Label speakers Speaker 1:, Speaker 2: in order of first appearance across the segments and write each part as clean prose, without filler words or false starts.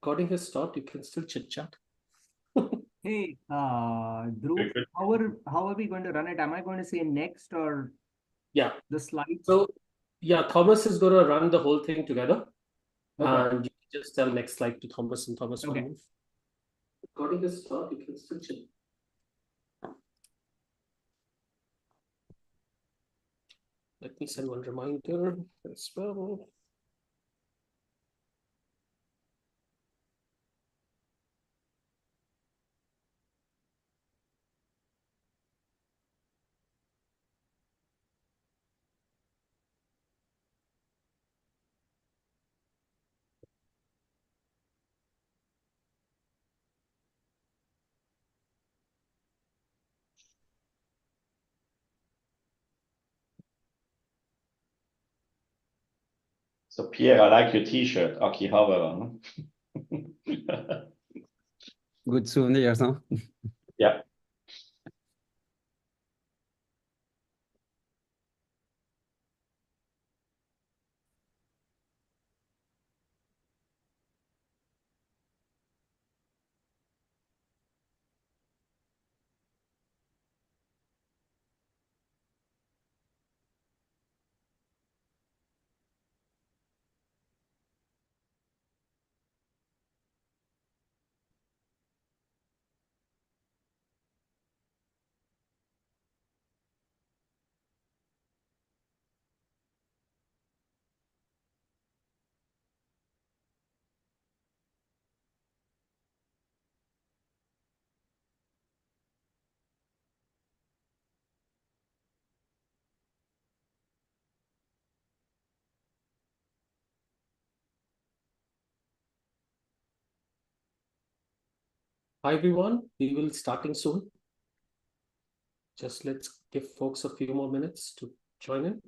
Speaker 1: Recording has stopped. You can still chit chat.
Speaker 2: Hey, Dhruv, how are we going to run it? Am I going to say next or the slides?
Speaker 1: So yeah, Thomas is going to run the whole thing together.
Speaker 2: Okay.
Speaker 1: And you can just tell next slide to Thomas and Thomas will
Speaker 2: Okay.
Speaker 1: move. Recording has stopped. You can still chit. Let me send one reminder as well.
Speaker 3: So Pierre, I like your T-shirt, Akihabara.
Speaker 4: Good souvenirs, huh?
Speaker 3: Yeah.
Speaker 1: Hi everyone, we will starting soon. Just let's give folks a few more minutes to join in.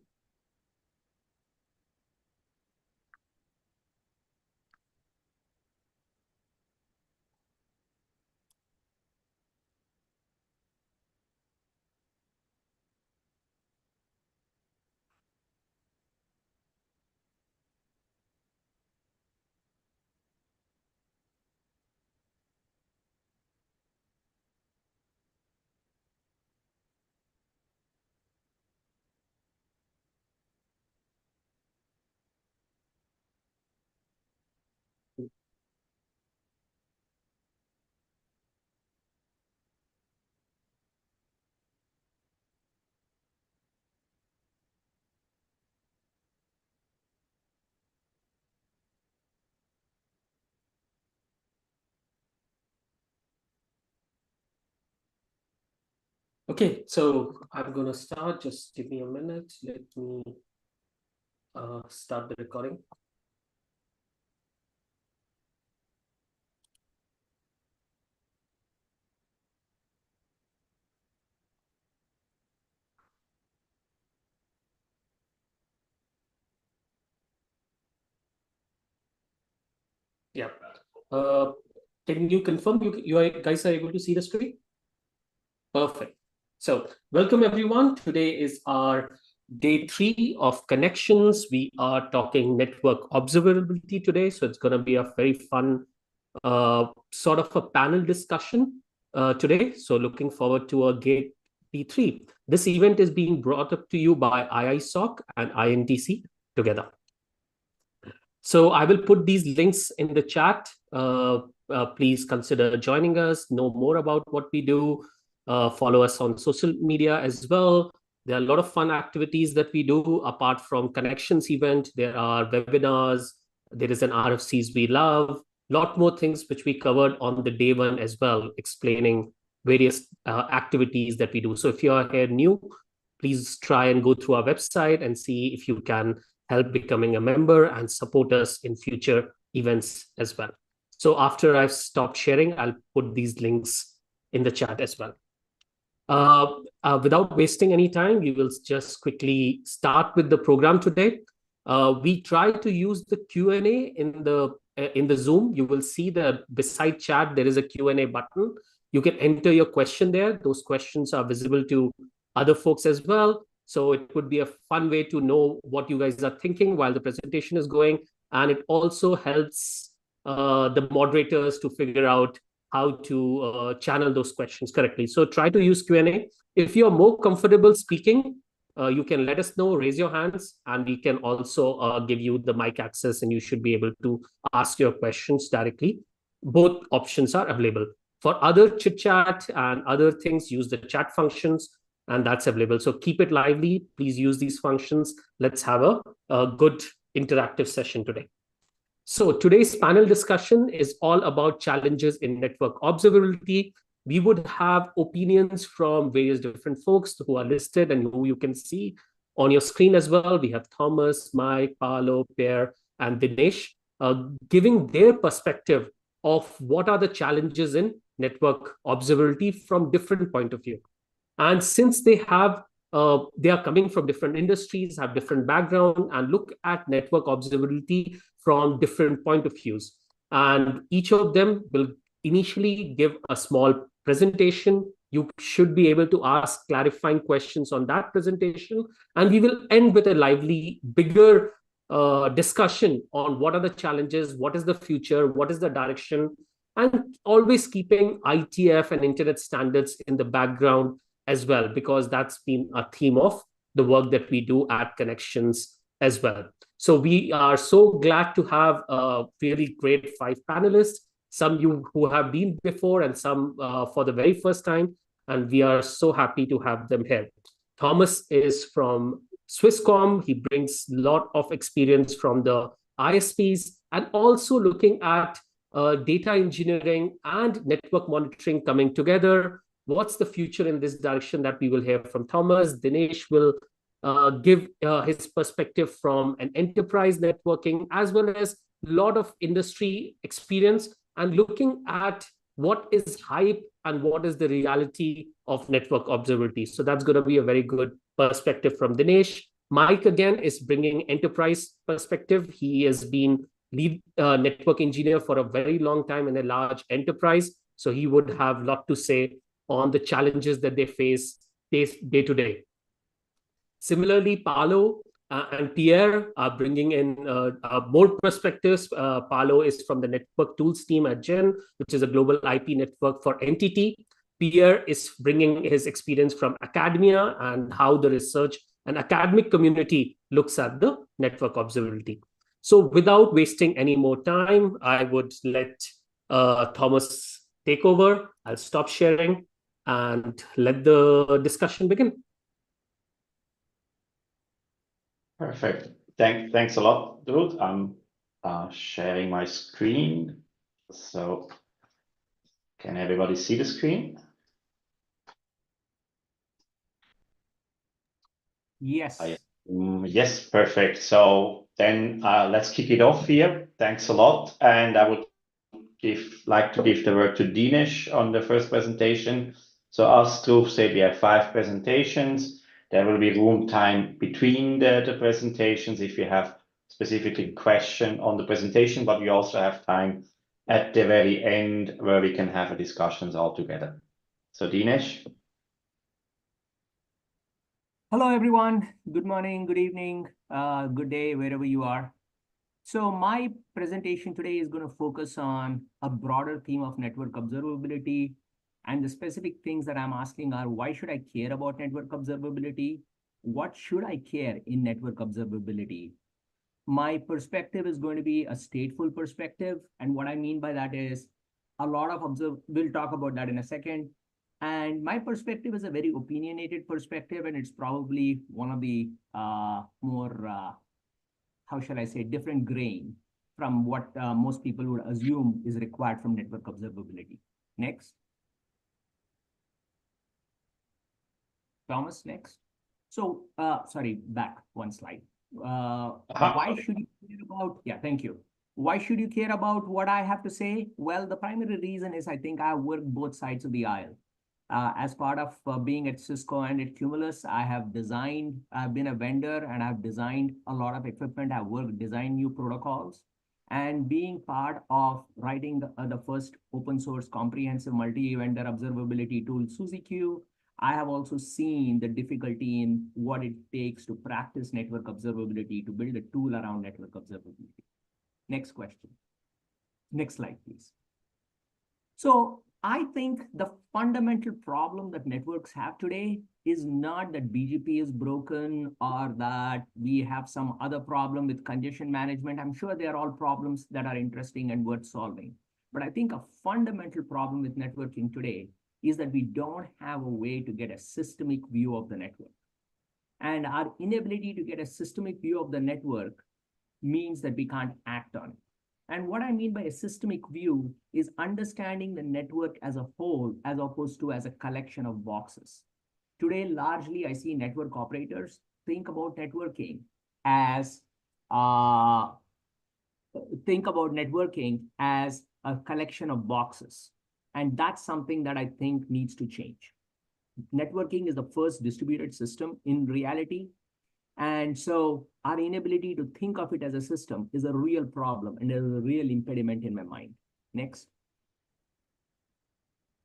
Speaker 1: Okay, so I'm going to start. Just give me a minute. Let me start the recording. Yeah. Can you confirm guys are able to see the screen? Perfect. So welcome everyone. Today is our day 3 of connections. We are talking network observability today. So it's going to be a very fun sort of a panel discussion today. So looking forward to a gate P3. This event is being brought up to you by IISOC and INTC together. So I will put these links in the chat. Please consider joining us, know more about what we do, follow us on social media as well. There are a lot of fun activities that we do apart from connections event. There are webinars, there is an RFCs we love, a lot more things which we covered on the day 1 as well, explaining various activities that we do. So if you are here new, please try and go through our website and see if you can help becoming a member and support us in future events as well. So after I've stopped sharing, I'll put these links in the chat as well. Without wasting any time, we will just quickly start with the program today. We try to use the Q&A in the Zoom. You will see that beside chat, there is a Q&A button. You can enter your question there. Those questions are visible to other folks as well. So it would be a fun way to know what you guys are thinking while the presentation is going. And it also helps the moderators to figure out how to channel those questions correctly. So try to use Q&A. If you're more comfortable speaking, you can let us know, raise your hands, and we can also give you the mic access, and you should be able to ask your questions directly. Both options are available. For other chit chat and other things, use the chat functions, and that's available. So keep it lively. Please use these functions. Let's have a good interactive session today. So today's panel discussion is all about challenges in network observability. We would have opinions from various different folks who are listed and who you can see on your screen as well. We have Thomas, Mike, Paolo, Pierre, and Dinesh giving their perspective of what are the challenges in network observability from different point of view. And since they are coming from different industries, have different background, and look at network observability from different point of views. And each of them will initially give a small presentation. You should be able to ask clarifying questions on that presentation. And we will end with a lively, bigger discussion on what are the challenges, what is the future, what is the direction, and always keeping ITF and internet standards in the background as well, because that's been a theme of the work that we do at Connections as well. So we are so glad to have a really great 5 panelists, some you who have been before and some for the very first time, and we are so happy to have them here. Thomas is from Swisscom. He brings a lot of experience from the ISPs and also looking at data engineering and network monitoring coming together. What's the future in this direction that we will hear from Thomas. Dinesh will give his perspective from an enterprise networking as well as a lot of industry experience and looking at what is hype and what is the reality of network observability. So that's going to be a very good perspective from Dinesh. Mike, again, is bringing enterprise perspective. He has been lead network engineer for a very long time in a large enterprise. So he would have a lot to say on the challenges that they face day to day. Similarly, Paolo and Pierre are bringing in more perspectives. Paolo is from the network tools team at Gen, which is a global IP network for entity. Pierre is bringing his experience from academia and how the research and academic community looks at the network observability. So without wasting any more time, I would let Thomas take over. I'll stop sharing and let the discussion begin.
Speaker 3: Perfect. Thanks a lot, Ruth. I'm sharing my screen. So can everybody see the screen?
Speaker 2: Yes.
Speaker 3: Yes, perfect. So then let's kick it off here. Thanks a lot. And I would like to give the word to Dinesh on the first presentation. So as Dhruv said, we have 5 presentations. There will be room time between the presentations if you have specifically question on the presentation, but we also have time at the very end where we can have a discussions all together. So Dinesh.
Speaker 2: Hello, everyone. Good morning, good evening, good day, wherever you are. So my presentation today is going to focus on a broader theme of network observability. And the specific things that I'm asking are, why should I care about network observability? What should I care in network observability? My perspective is going to be a stateful perspective. And what I mean by that is a lot of we'll talk about that in a second. And my perspective is a very opinionated perspective, and it's probably one of the more, how shall I say, different grain from what most people would assume is required from network observability. Next. Thomas, next. So, sorry, back one slide. Why should you care about, thank you. Why should you care about what I have to say? Well, the primary reason is I think I work both sides of the aisle. As part of being at Cisco and at Cumulus, I've been a vendor and I've designed a lot of equipment. I've designed new protocols, and being part of writing the first open source comprehensive multi-vendor observability tool, SuzyQ, I have also seen the difficulty in what it takes to practice network observability, to build a tool around network observability. Next question. Next slide, please. So I think the fundamental problem that networks have today is not that BGP is broken or that we have some other problem with congestion management. I'm sure they are all problems that are interesting and worth solving. But I think a fundamental problem with networking today is that we don't have a way to get a systemic view of the network. And our inability to get a systemic view of the network means that we can't act on it. And what I mean by a systemic view is understanding the network as a whole, as opposed to as a collection of boxes. Today, largely, I see network operators think about networking as a collection of boxes. And that's something that I think needs to change. Networking is the first distributed system in reality. And so our inability to think of it as a system is a real problem and is a real impediment in my mind. Next.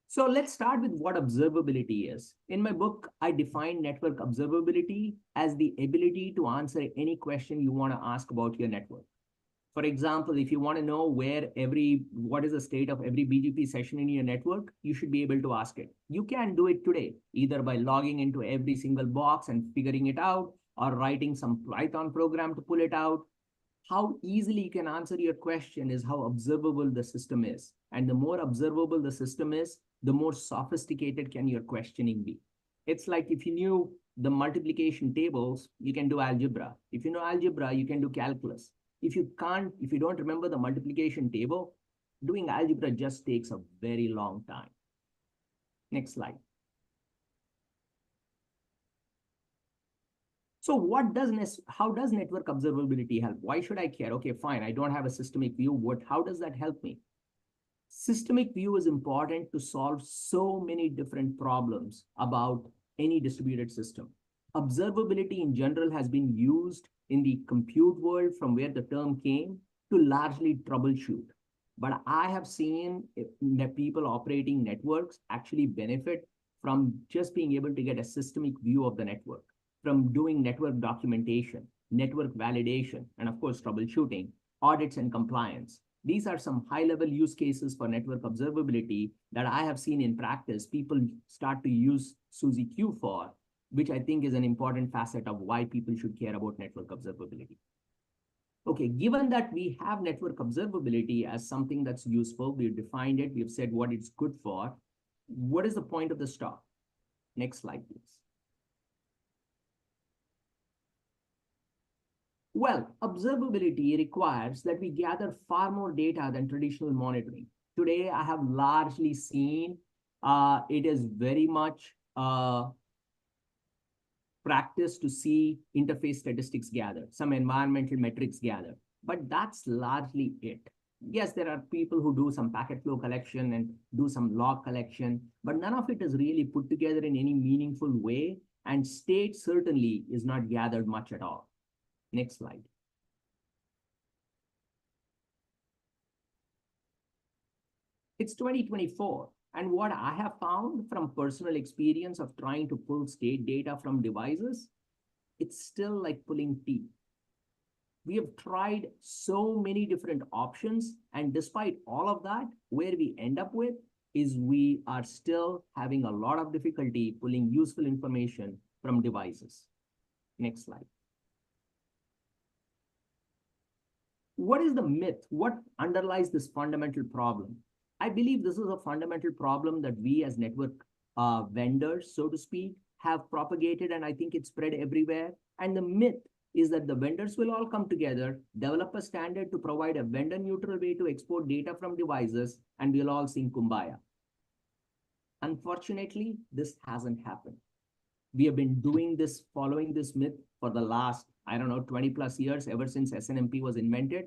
Speaker 2: So let's start with what observability is. In my book, I define network observability as the ability to answer any question you want to ask about your network. For example, if you want to know what is the state of every BGP session in your network, you should be able to ask it. You can do it today, either by logging into every single box and figuring it out, or writing some Python program to pull it out. How easily you can answer your question is how observable the system is. And the more observable the system is, the more sophisticated can your questioning be. It's like if you knew the multiplication tables, you can do algebra. If you know algebra, you can do calculus. If you don't remember the multiplication table, doing algebra just takes a very long time. Next slide. So how does network observability help? Why should I care? Okay, fine, I don't have a systemic view. How does that help me? Systemic view is important to solve so many different problems about any distributed system. Observability in general has been used in the compute world, from where the term came, to largely troubleshoot. But I have seen people operating networks actually benefit from just being able to get a systemic view of the network, from doing network documentation, network validation, and of course, troubleshooting, audits, and compliance. These are some high-level use cases for network observability that I have seen in practice people start to use SUSE-Q for, which I think is an important facet of why people should care about network observability. Okay, given that we have network observability as something that's useful, we've defined it, we've said what it's good for, what is the point of this talk? Next slide, please. Well, observability requires that we gather far more data than traditional monitoring. Today, I have largely seen it is very much practice to see interface statistics gathered, some environmental metrics gathered, but that's largely it. Yes, there are people who do some packet flow collection and do some log collection, but none of it is really put together in any meaningful way, and state certainly is not gathered much at all. Next slide. It's 2024. And what I have found from personal experience of trying to pull state data from devices, it's still like pulling teeth. We have tried so many different options, and despite all of that, where we end up with is we are still having a lot of difficulty pulling useful information from devices. Next slide. What is the myth? What underlies this fundamental problem? I believe this is a fundamental problem that we as network vendors, so to speak, have propagated, and I think it's spread everywhere. And the myth is that the vendors will all come together, develop a standard to provide a vendor-neutral way to export data from devices, and we'll all sing Kumbaya. Unfortunately, this hasn't happened. We have been doing this, following this myth for the last, 20 plus years, ever since SNMP was invented.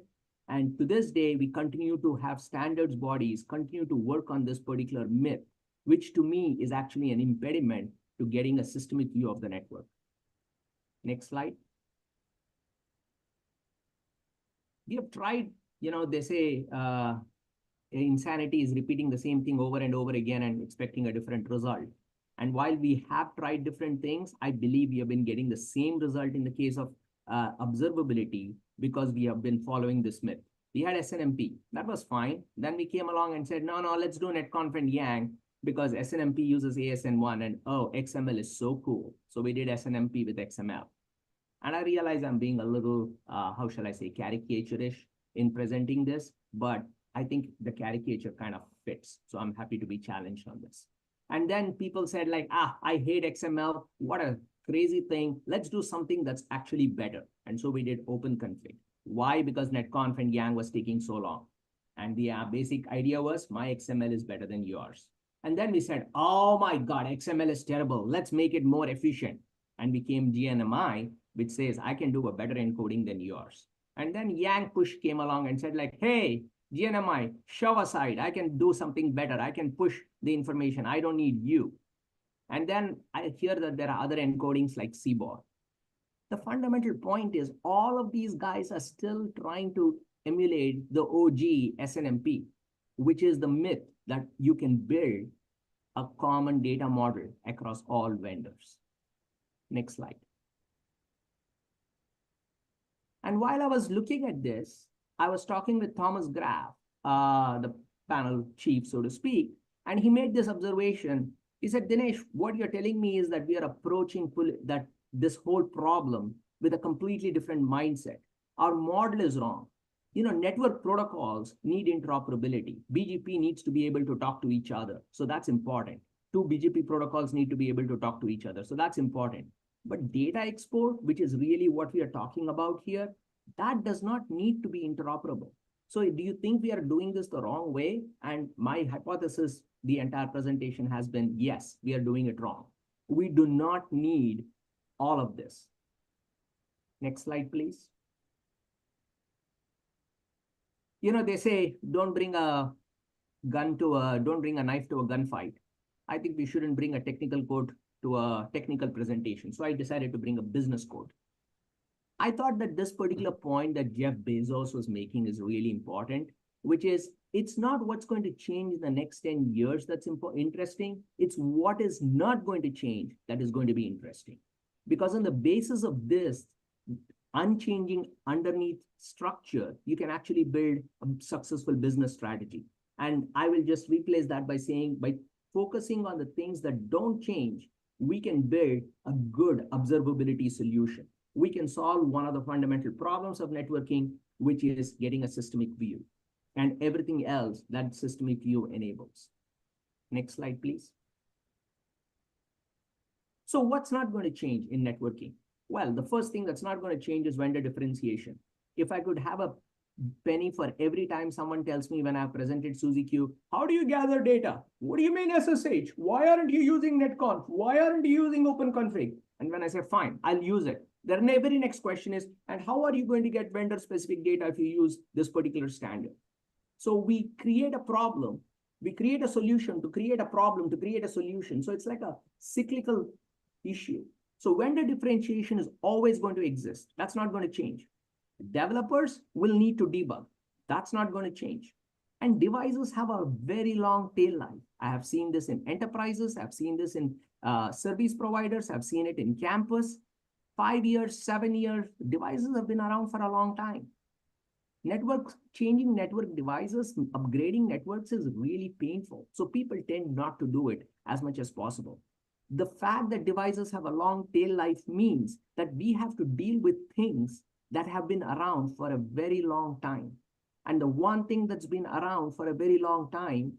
Speaker 2: And to this day, we continue to have standards bodies continue to work on this particular myth, which to me is actually an impediment to getting a systemic view of the network. Next slide. We have tried, they say insanity is repeating the same thing over and over again and expecting a different result. And while we have tried different things, I believe we have been getting the same result in the case of observability, because we have been following this myth. We had SNMP. That was fine. Then we came along and said, no, let's do netconf and Yang because SNMP uses ASN1 and oh, XML is so cool. So we did SNMP with XML. And I realize I'm being a little, how shall I say, caricaturish in presenting this, but I think the caricature kind of fits. So I'm happy to be challenged on this. And then people said like, I hate XML. What a crazy thing. Let's do something that's actually better. And so we did OpenConfig. Why? Because netconf and Yang was taking so long. And the basic idea was my XML is better than yours. And then we said, oh my God, XML is terrible. Let's make it more efficient. And became GNMI, which says I can do a better encoding than yours. And then Yang push came along and said like, hey, GNMI, shove aside. I can do something better. I can push the information. I don't need you. And then I hear that there are other encodings like CBOR. The fundamental point is all of these guys are still trying to emulate the OG SNMP, which is the myth that you can build a common data model across all vendors. Next slide. And while I was looking at this, I was talking with Thomas Graf, the panel chief, so to speak, and he made this observation. He said, Dinesh, what you're telling me is that we are approaching this whole problem with a completely different mindset. Our model is wrong. Network protocols need interoperability. BGP needs to be able to talk to each other. So that's important. Two BGP protocols need to be able to talk to each other. So that's important. But data export, which is really what we are talking about here, that does not need to be interoperable. So do you think we are doing this the wrong way? And my hypothesis, the entire presentation has been, yes, we are doing it wrong. We do not need all of this. Next slide, please. They say, don't bring a knife to a gunfight. I think we shouldn't bring a technical code to a technical presentation. So I decided to bring a business code. I thought that this particular point that Jeff Bezos was making is really important, which is it's not what's going to change in the next 10 years that's interesting. It's what is not going to change that is going to be interesting. Because on the basis of this unchanging underneath structure, you can actually build a successful business strategy. And I will just replace that by saying, by focusing on the things that don't change, we can build a good observability solution. We can solve one of the fundamental problems of networking, which is getting a systemic view, and everything else that systemic view enables. Next slide, please. So what's not going to change in networking? Well, the first thing that's not going to change is vendor differentiation. If I could have a penny for every time someone tells me when I've presented SuzyQ, how do you gather data? What do you mean SSH? Why aren't you using netconf? Why aren't you using OpenConfig? And when I say, fine, I'll use it. The very next question is, and how are you going to get vendor specific data if you use this particular standard? So we create a problem, we create a solution to create a problem, to create a solution. So it's like a cyclical issue. So vendor differentiation is always going to exist. That's not going to change. Developers will need to debug. That's not going to change. And devices have a very long tail life. I have seen this in enterprises. I've seen this in service providers. I've seen it in campus. 5 years, 7 years, devices have been around for a long time. Changing network devices, upgrading networks is really painful. So people tend not to do it as much as possible. The fact that devices have a long tail life means that we have to deal with things that have been around for a very long time. And the one thing that's been around for a very long time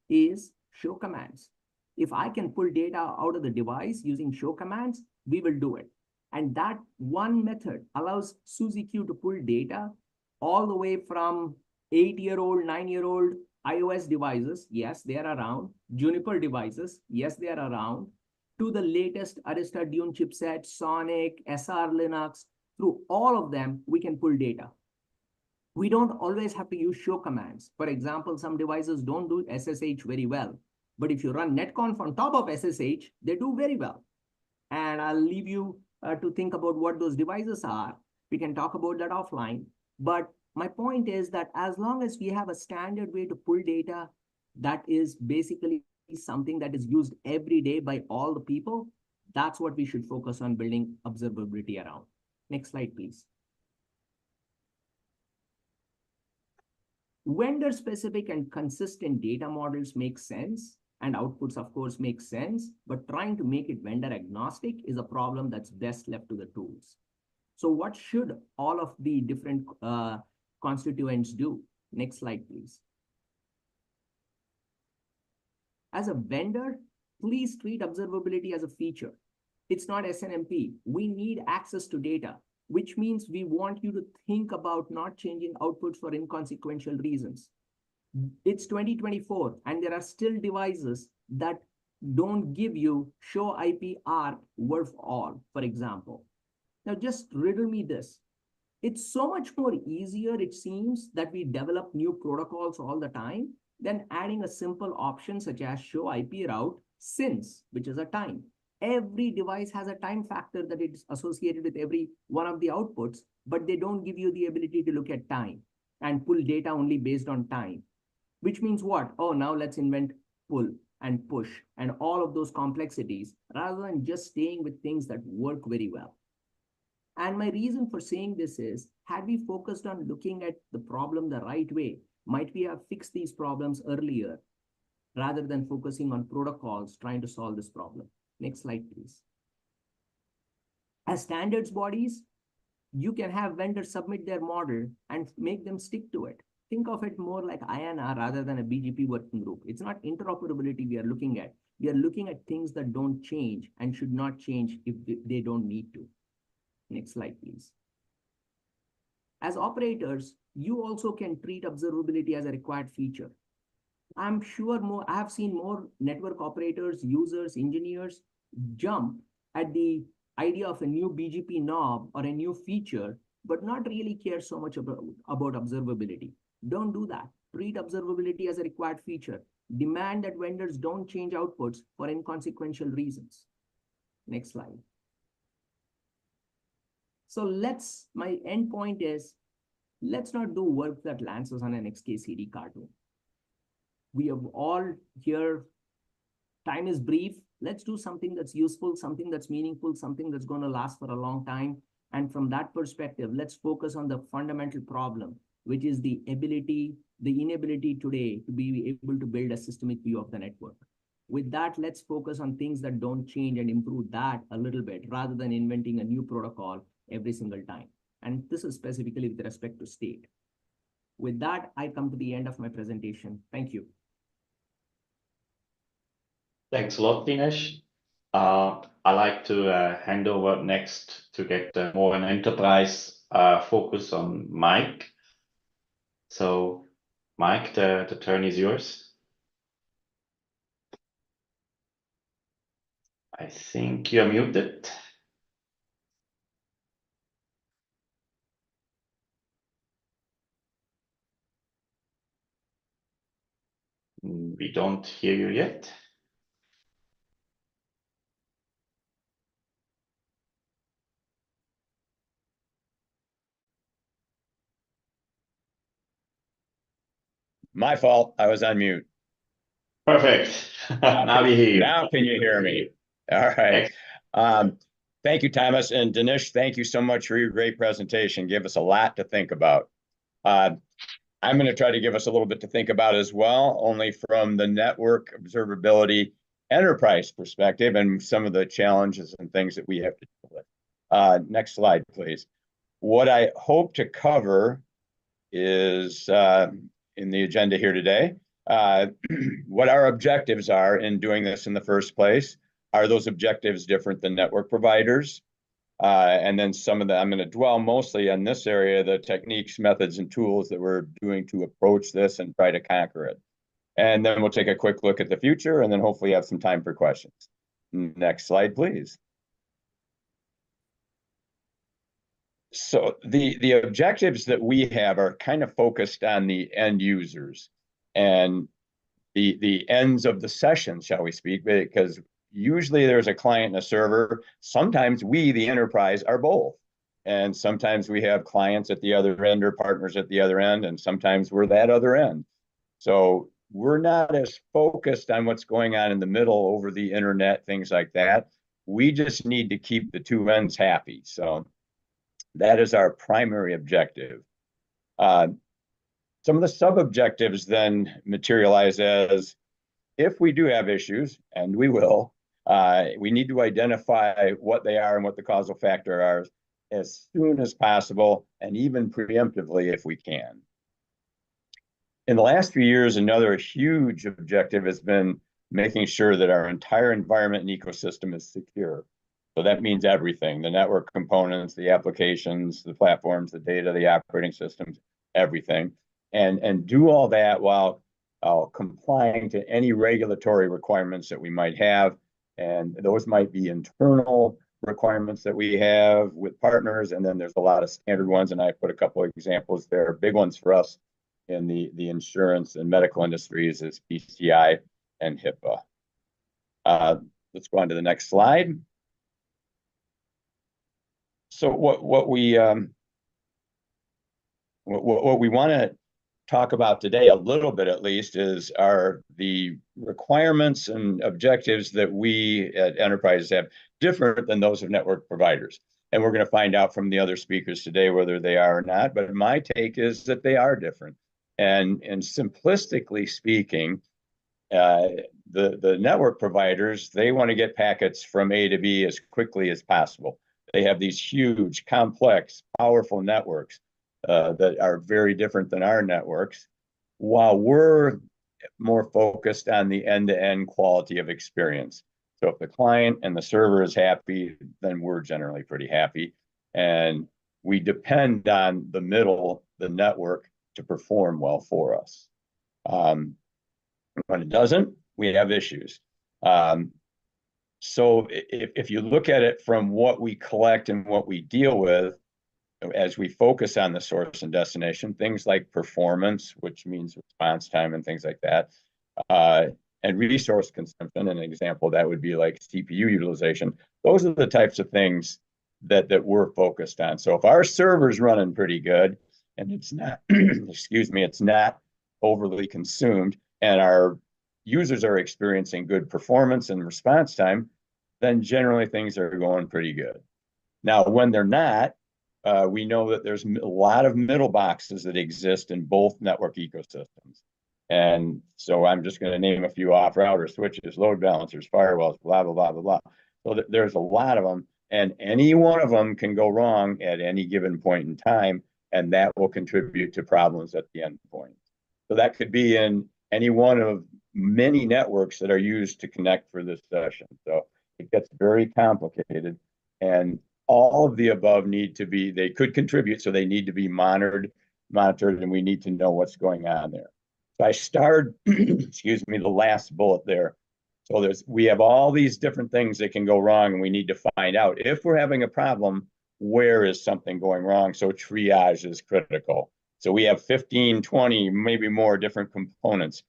Speaker 2: is show commands. If I can pull data out of the device using show commands, we will do it. And that one method allows SuzyQ to pull data all the way from 8-year-old, 9-year-old iOS devices. Yes, they are around. Juniper devices. Yes, they are around. To the latest Arista Dune chipset, Sonic, SR Linux. Through all of them, we can pull data. We don't always have to use show commands. For example, some devices don't do SSH very well. But if you run netconf on top of SSH, they do very well. And I'll leave you to think about what those devices are. We can talk about that offline. But my point is that as long as we have a standard way to pull data that is basically something that is used every day by all the people, that's what we should focus on building observability around. Next slide, please. Vendor-specific and consistent data models make sense, and outputs, of course, make sense, but trying to make it vendor-agnostic is a problem that's best left to the tools. So what should all of the different constituents do? Next slide, please. As a vendor, please treat observability as a feature. It's not SNMP. We need access to data, which means we want you to think about not changing outputs for inconsequential reasons. It's 2024, and there are still devices that don't give you show IPR worth all, for example. Now, just riddle me this. It's so much more easier, it seems, that we develop new protocols all the time than adding a simple option such as show IP route since, which is a time. Every device has a time factor that is associated with every one of the outputs, but they don't give you the ability to look at time and pull data only based on time, which means what? Oh, now let's invent pull and push and all of those complexities rather than just staying with things that work very well. And my reason for saying this is, had we focused on looking at the problem the right way, might we have fixed these problems earlier rather than focusing on protocols trying to solve this problem? Next slide, please. As standards bodies, you can have vendors submit their model and make them stick to it. Think of it more like INR rather than a BGP working group. It's not interoperability we are looking at. We are looking at things that don't change and should not change if they don't need to. Next slide, please. As operators, you also can treat observability as a required feature. I'm sure I have seen more network operators, users, engineers jump at the idea of a new BGP knob or a new feature, but not really care so much about observability. Don't do that. Treat observability as a required feature. Demand that vendors don't change outputs for inconsequential reasons. Next slide. So my end point is, let's not do work that lands us on an XKCD cartoon. We have all here, time is brief. Let's do something that's useful, something that's meaningful, something that's going to last for a long time. And from that perspective, let's focus on the fundamental problem, which is the inability today to be able to build a systemic view of the network. With that, let's focus on things that don't change and improve that a little bit rather than inventing a new protocol every single time. And this is specifically with respect to state. With that, I come to the end of my presentation. Thank you.
Speaker 3: Thanks a lot, Dinesh. I like to hand over next to get more an enterprise focus on Mike. So, Mike, the turn is yours. I think you're muted. We don't hear you yet.
Speaker 5: My fault. I was on mute.
Speaker 3: Perfect. Now we hear you.
Speaker 5: Now can you hear me? All right. Thank you, Thomas. And Dinesh, thank you so much for your great presentation. Give us a lot to think about. I'm going to try to give us a little bit to think about as well, only from the network observability enterprise perspective and some of the challenges and things that we have to deal with. Next slide, please. What I hope to cover is in the agenda here today, what our objectives are in doing this in the first place. Are those objectives different than network providers? And then some of the, I'm going to dwell mostly on this area, the techniques, methods, and tools that we're doing to approach this and try to conquer it. And then we'll take a quick look at the future and then hopefully have some time for questions. Next slide, please. So the objectives that we have are kind of focused on the end users and the ends of the session, shall we speak, because usually there's a client and a server. Sometimes we, the enterprise, are both. And sometimes we have clients at the other end or partners at the other end, and sometimes we're that other end. So we're not as focused on what's going on in the middle over the internet, things like that. We just need to keep the two ends happy. So that is our primary objective. Some of the sub-objectives then materialize as, if we do have issues, and we will, we need to identify what they are and what the causal factor are as soon as possible, and even preemptively if we can. In the last few years, another huge objective has been making sure that our entire environment and ecosystem is secure. So that means everything, the network components, the applications, the platforms, the data, the operating systems, everything. And do all that while complying to any regulatory requirements that we might have. And those might be internal requirements that we have with partners. And then there's a lot of standard ones. And I put a couple of examples there. Big ones for us in the insurance and medical industries is PCI and HIPAA. Let's go on to the next slide. So what we want to talk about today, a little bit at least, are the requirements and objectives that we at enterprises have different than those of network providers. And we're going to find out from the other speakers today whether they are or not. But my take is that they are different. And simplistically speaking, the network providers, they want to get packets from A to B as quickly as possible. They have these huge, complex, powerful networks that are very different than our networks, while we're more focused on the end-to-end quality of experience. So if the client and the server is happy, then we're generally pretty happy. And we depend on the middle, the network, to perform well for us. When it doesn't, we have issues. So if you look at it from what we collect and what we deal with, as we focus on the source and destination, things like performance, which means response time and things like that, and resource consumption, an example that would be like CPU utilization. Those are the types of things that we're focused on. So if our server's running pretty good and it's not, excuse me, it's not overly consumed, and our users are experiencing good performance and response time, then generally things are going pretty good. Now, when they're not, we know that there's a lot of middle boxes that exist in both network ecosystems. And so I'm just going to name a few off routers, switches, load balancers, firewalls, blah, blah, blah, blah, blah. So there's a lot of them, and any one of them can go wrong at any given point in time, and that will contribute to problems at the end point. So that could be in any one of many networks that are used to connect for this session. So it gets very complicated, and all of the above need to be, they could contribute, so they need to be monitored, and we need to know what's going on there. So I started, excuse me, the last bullet there. So we have all these different things that can go wrong, and we need to find out if we're having a problem, where is something going wrong? So triage is critical. So we have 15, 20, maybe more different components,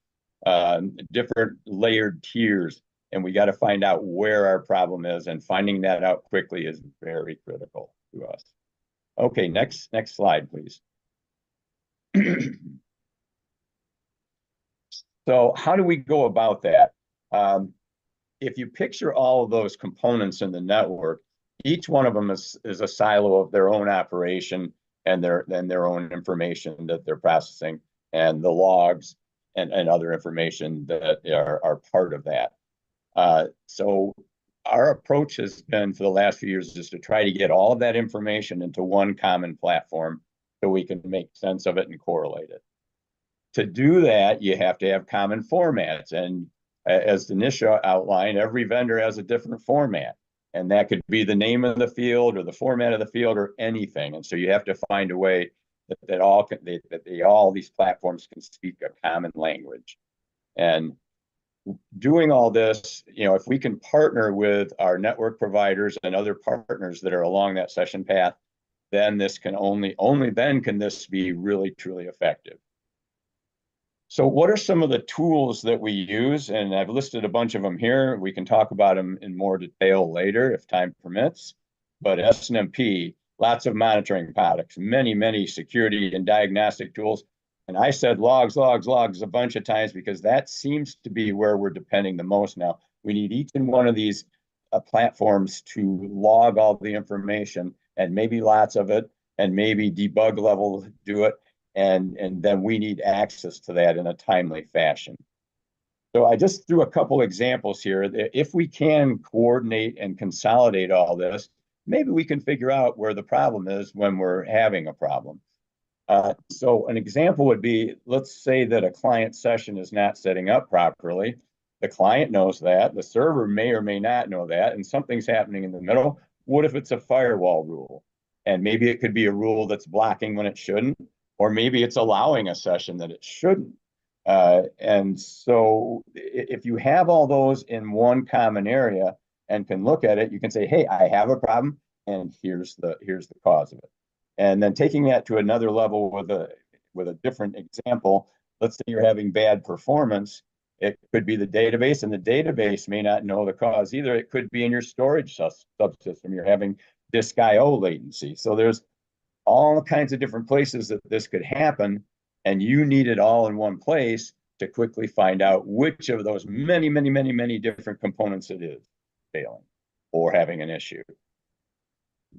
Speaker 5: different layered tiers, and we got to find out where our problem is, and finding that out quickly is very critical to us. Okay, next slide, please. So how do we go about that? If you picture all of those components in the network, each one of them is a silo of their own operation and their own information that they're processing, and the logs and other information that are part of that. So our approach has been for the last few years is to try to get all of that information into one common platform so we can make sense of it and correlate it. To do that, you have to have common formats. And as Danisha outlined, every vendor has a different format. And that could be the name of the field or the format of the field or anything. And so you have to find a way that all these platforms can speak a common language. And doing all this, if we can partner with our network providers and other partners that are along that session path, then this can only then can this be really, truly effective. So what are some of the tools that we use? And I've listed a bunch of them here. We can talk about them in more detail later if time permits. But SNMP, lots of monitoring products, many security and diagnostic tools. And I said logs a bunch of times because that seems to be where we're depending the most now. We need each and one of these platforms to log all the information, and maybe lots of it, and maybe debug level do it. and then we need access to that in a timely fashion. So I just threw a couple examples here. If we can coordinate and consolidate all this, maybe we can figure out where the problem is when we're having a problem. So an example would be, let's say that a client session is not setting up properly. The client knows that, the server may or may not know that, and something's happening in the middle. What if it's a firewall rule? And maybe it could be a rule that's blocking when it shouldn't, or maybe it's allowing a session that it shouldn't. And so if you have all those in one common area and can look at it, you can say, hey, I have a problem, and here's the cause of it. And then taking that to another level with a different example, let's say you're having bad performance. It could be the database, and the database may not know the cause either. It could be in your storage subsystem. You're having disk I/O latency. So there's all kinds of different places that this could happen, and you need it all in one place to quickly find out which of those many, many, many, many different components it is failing or having an issue.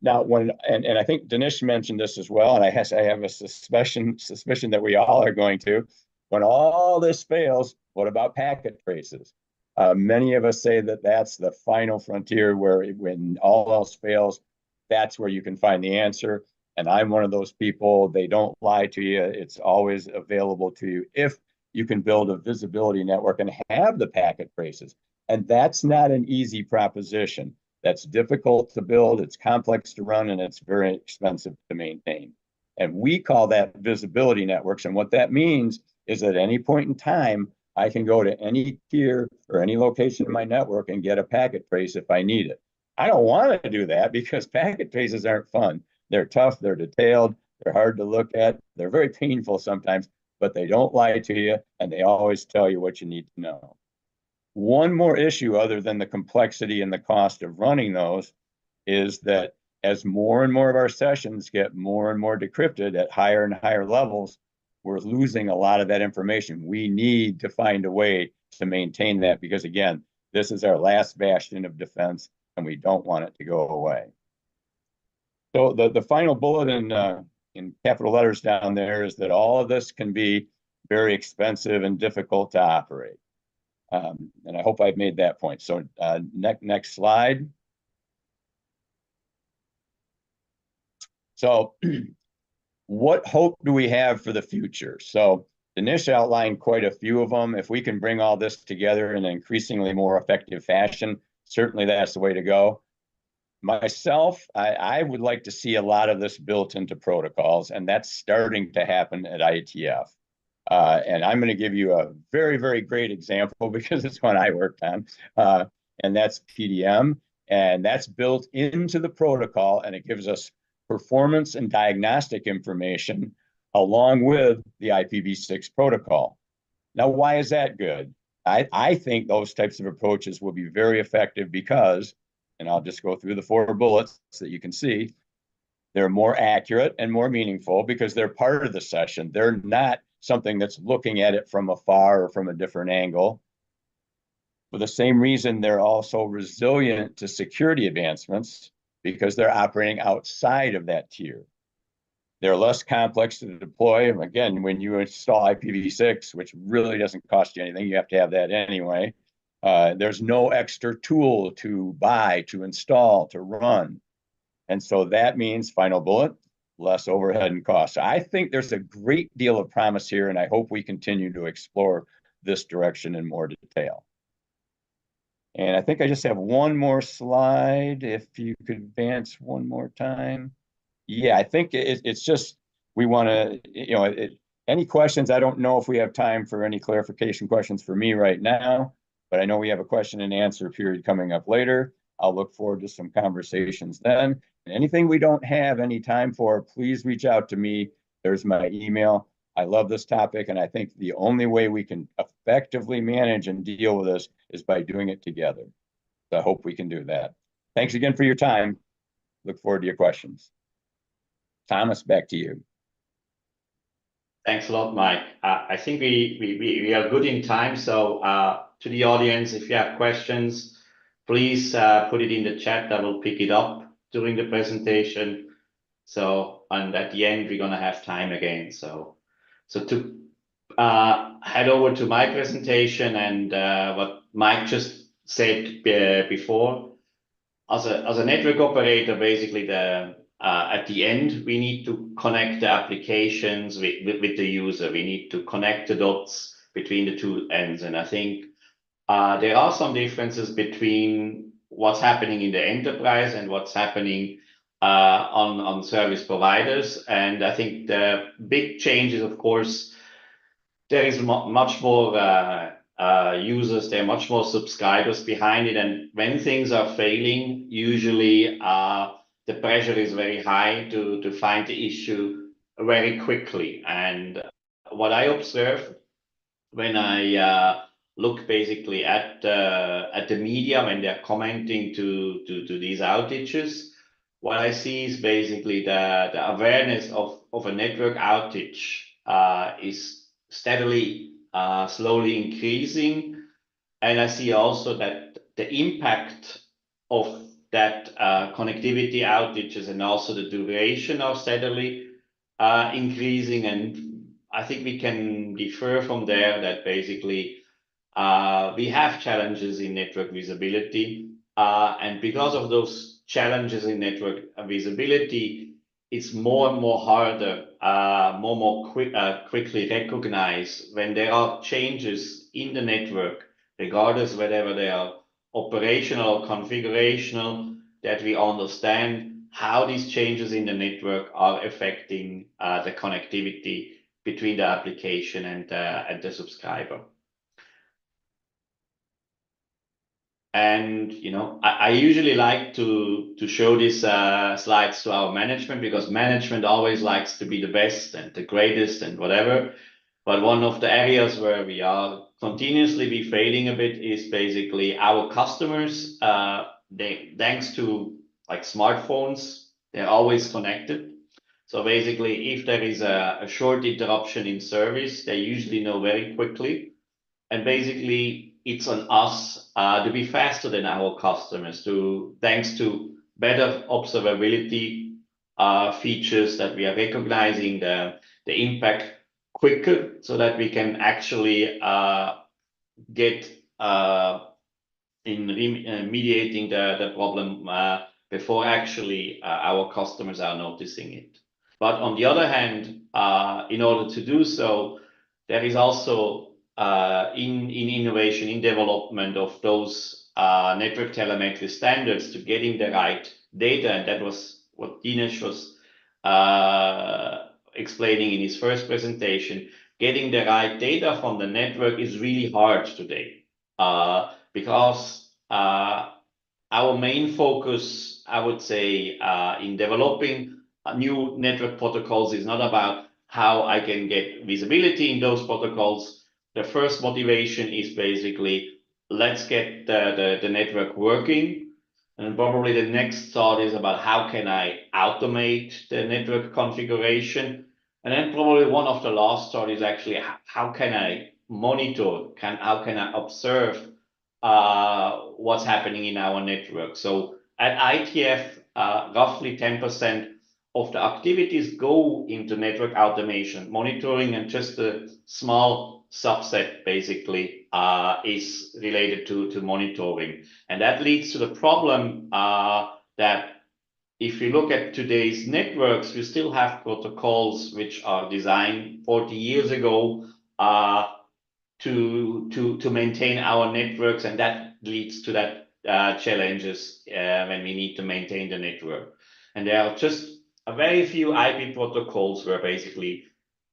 Speaker 5: Now, and I think Dinesh mentioned this as well, and I have a suspicion that we all are going to. When all this fails, what about packet traces? Many of us say that that's the final frontier, where when all else fails, that's where you can find the answer. And I'm one of those people. They don't lie to you. It's always available to you if you can build a visibility network and have the packet traces. And that's not an easy proposition. That's difficult to build, it's complex to run, and it's very expensive to maintain. And we call that visibility networks. And what that means is at any point in time, I can go to any tier or any location in my network and get a packet trace if I need it. I don't want to do that because packet traces aren't fun. They're tough, they're detailed, they're hard to look at, they're very painful sometimes, but they don't lie to you, and they always tell you what you need to know. One more issue, other than the complexity and the cost of running those, is that as more and more of our sessions get more and more decrypted at higher and higher levels, we're losing a lot of that information. We need to find a way to maintain that because, again, this is our last bastion of defense, and we don't want it to go away. So the final bullet in capital letters down there is that all of this can be very expensive and difficult to operate. And I hope I've made that point. So next slide. So what hope do we have for the future? So Dinesh outlined quite a few of them. If we can bring all this together in an increasingly more effective fashion, certainly that's the way to go. Myself, I would like to see a lot of this built into protocols, and that's starting to happen at IETF. And I'm going to give you a very, very great example because it's one I worked on, and that's PDM. And that's built into the protocol, and it gives us performance and diagnostic information along with the IPv6 protocol. Now, why is that good? I think those types of approaches will be very effective because, and I'll just go through the 4 bullets so that you can see, they're more accurate and more meaningful because they're part of the session. They're not something that's looking at it from afar or from a different angle. For the same reason, they're also resilient to security advancements because they're operating outside of that tier. They're less complex to deploy. Again, when you install IPv6, which really doesn't cost you anything, you have to have that anyway. There's no extra tool to buy, to install, to run. And so that means, final bullet, less overhead and costs. So I think there's a great deal of promise here, and I hope we continue to explore this direction in more detail. And I think I just have one more slide. If you could advance one more time. Yeah, I think it's just, we want to, any questions? I don't know if we have time for any clarification questions for me right now, but I know we have a question and answer period coming up later. I'll look forward to some conversations then. And anything we don't have any time for, please reach out to me. There's my email. I love this topic, and I think the only way we can effectively manage and deal with this is by doing it together. So I hope we can do that. Thanks again for your time. Look forward to your questions. Thomas, back to you.
Speaker 3: Thanks a lot, Mike. I think we are good in time. So to the audience, if you have questions, please put it in the chat. I will pick it up during the presentation. So, and at the end, we're going to have time again. So So to head over to my presentation and what Mike just said before, as a network operator, basically at the end, we need to connect the applications with the user. We need to connect the dots between the two ends. And I think there are some differences between what's happening in the enterprise and what's happening on service providers. And I think the big change is, of course, there is much more users, there are much more subscribers behind it. And when things are failing, usually the pressure is very high to find the issue very quickly. And what I observe when I look basically at the media when they're commenting to these outages, what I see is basically the awareness of a network outage is steadily, slowly increasing. And I see also that the impact of that connectivity outages and also the duration are steadily increasing. And I think we can defer from there that basically we have challenges in network visibility. And because of those challenges in network visibility, it's more and more harder, quickly recognized when there are changes in the network, regardless whether they are operational or configurational, that we understand how these changes in the network are affecting the connectivity between the application and the subscriber. And I usually like to show these slides to our management, because management always likes to be the best and the greatest and whatever. But one of the areas where we are continuously be failing a bit is basically our customers. Thanks to like smartphones, they're always connected. So basically, if there is a short interruption in service, they usually know very quickly. And basically, it's on us to be faster than our customers, thanks to better observability features, that we are recognizing the impact quicker, so that we can actually get in mediating the problem before actually our customers are noticing it. But on the other hand, in order to do so, there is also in innovation, in development of those network telemetry standards, to getting the right data. And that was what Dinesh was explaining in his first presentation. Getting the right data from the network is really hard today, because our main focus, I would say, in developing new network protocols is not about how I can get visibility in those protocols. The first motivation is basically, let's get the network working. And probably the next thought is about how can I automate the network configuration. And then probably one of the last thought is actually, how can I monitor, how can I observe what's happening in our network. So at ITF, roughly 10% of the activities go into network automation, monitoring, and just a small subset basically is related to monitoring. And that leads to the problem that if you look at today's networks, we still have protocols which are designed 40 years ago to maintain our networks, and that leads to that challenges when we need to maintain the network. And there are just a very few IP protocols where basically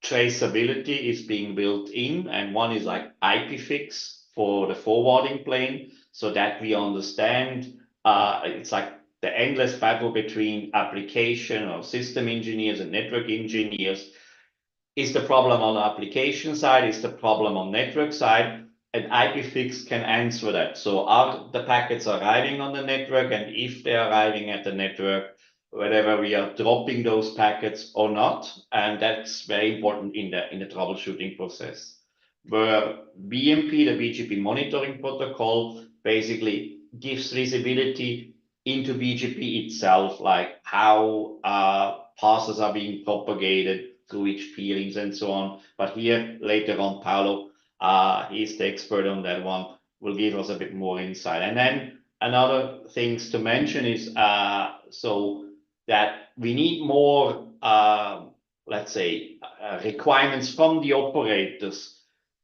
Speaker 3: traceability is being built in, and one is like IPFIX for the forwarding plane, so that we understand it's like the endless battle between application or system engineers and network engineers. Is the problem on the application side? Is the problem on network side? And IPFIX can answer that. So are the packets arriving on the network, and if they're arriving at the network, whether we are dropping those packets or not? And that's very important in the troubleshooting process. Where BMP, the BGP monitoring protocol, basically gives visibility into BGP itself, like how passes are being propagated, through each peerings and so on. But here later on, Paolo, he's the expert on that one, will give us a bit more insight. And then another things to mention is so that we need more, let's say, requirements from the operators,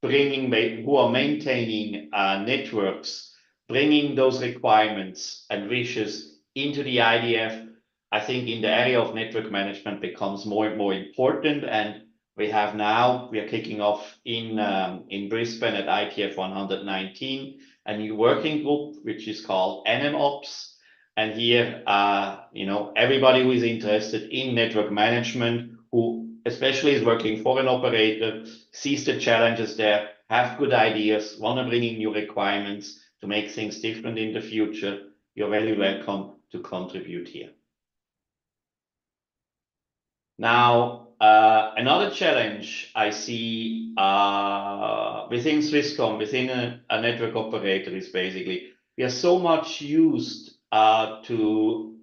Speaker 3: who are maintaining networks, bringing those requirements and wishes into the IDF. I think in the area of network management becomes more and more important, and we are kicking off in Brisbane at ITF 119 a new working group which is called NMOps, and here everybody who is interested in network management, who especially is working for an operator, sees the challenges there, have good ideas, want to bring in new requirements to make things different in the future, you're very welcome to contribute here. Now, another challenge I see within Swisscom, within a network operator, is basically we are so much used to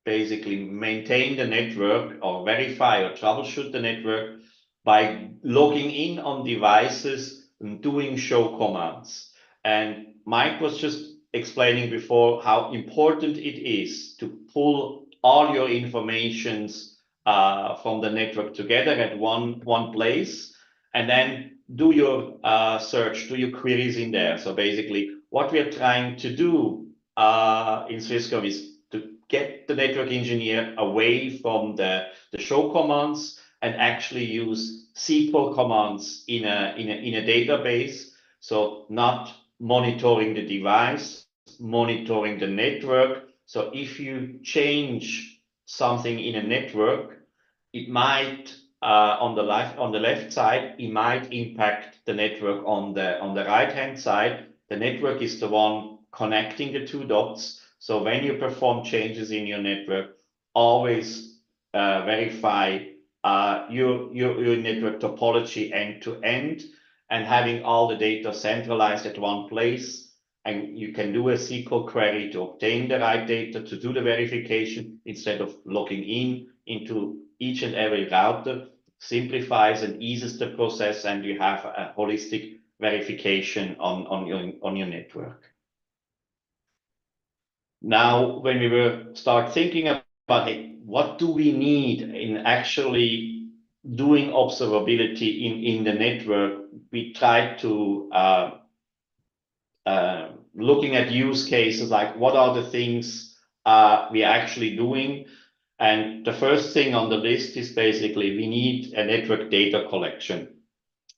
Speaker 3: basically maintain the network or verify or troubleshoot the network by logging in on devices and doing show commands. And Mike was just explaining before how important it is to pull all your informations from the network together at one place, and then do your search, do your queries in there. So basically, what we are trying to do in Swisscom is to get the network engineer away from the show commands and actually use SQL commands in a database. So not monitoring the device, monitoring the network. So if you change something in a network, it might on the left side, it might impact the network on the right hand side. The network is the one connecting the two dots. So when you perform changes in your network, always verify your network topology end to end, and having all the data centralized at one place. And you can do a SQL query to obtain the right data, to do the verification instead of logging into each and every router. Simplifies and eases the process, and you have a holistic verification on your network. Now, when we will start thinking about what do we need in actually doing observability in the network, we try to looking at use cases like what are the things we are actually doing. And the first thing on the list is basically we need a network data collection,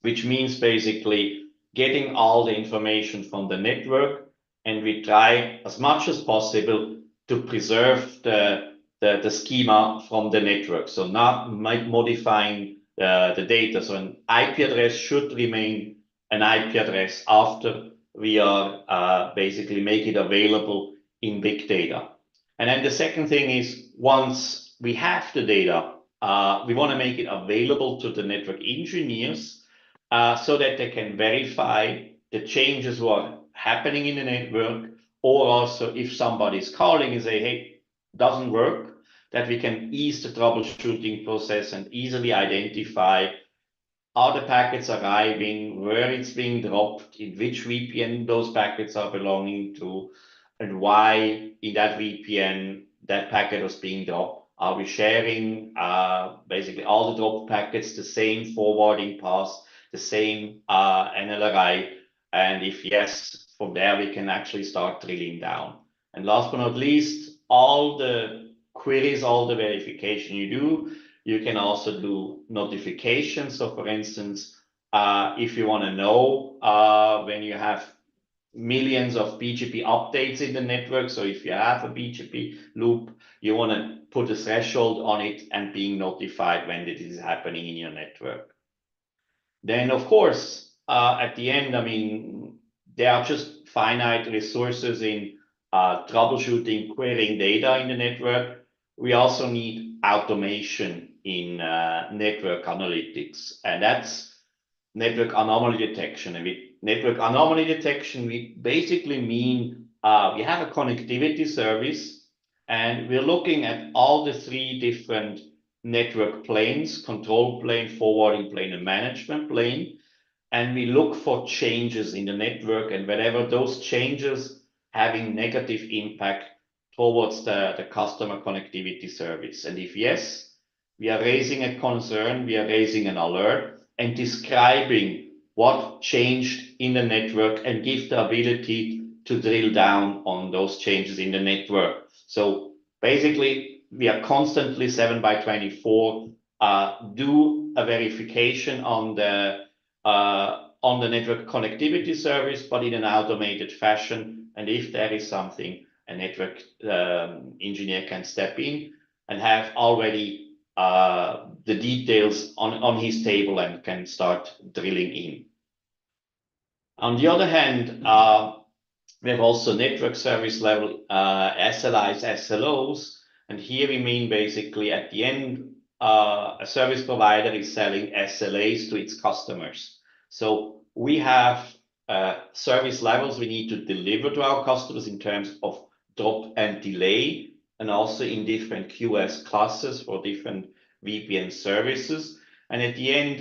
Speaker 3: which means basically getting all the information from the network, and we try as much as possible to preserve the schema from the network. So not modifying the data. So an IP address should remain an IP address after we are basically make it available in big data. And then the second thing is, once we have the data, we want to make it available to the network engineers so that they can verify the changes that are happening in the network, or also if somebody's calling and say, hey, doesn't work, that we can ease the troubleshooting process and easily identify are the packets arriving, where it's being dropped, in which VPN those packets are belonging to, and why in that VPN that packet was being dropped. Are we sharing basically all the dropped packets, the same forwarding path, the same NLRI? And if yes, from there we can actually start drilling down. And last but not least, all the queries, all the verification you do, you can also do notifications. So for instance, if you want to know when you have millions of BGP updates in the network, so if you have a BGP loop, you want to put a threshold on it and being notified when it is happening in your network. Then of course, at the end, I mean, there are just finite resources in troubleshooting, querying data in the network. We also need automation in network analytics, and that's network anomaly detection. And with network anomaly detection, we basically mean we have a connectivity service, and we're looking at all the three different network planes: control plane, forwarding plane, and management plane. And we look for changes in the network, and whenever those changes having negative impact towards the customer connectivity service. And if yes, we are raising a concern, we are raising an alert and describing what changed in the network and give the ability to drill down on those changes in the network. So basically, we are constantly 7/24 do a verification on the network connectivity service, but in an automated fashion. And if there is something, a network engineer can step in and have already the details on his table and can start drilling in. On the other hand, we have also network service level SLIs, SLOs, and here we mean basically at the end, a service provider is selling SLAs to its customers. So we have service levels we need to deliver to our customers in terms of drop and delay, and also in different QS classes for different VPN services. And at the end,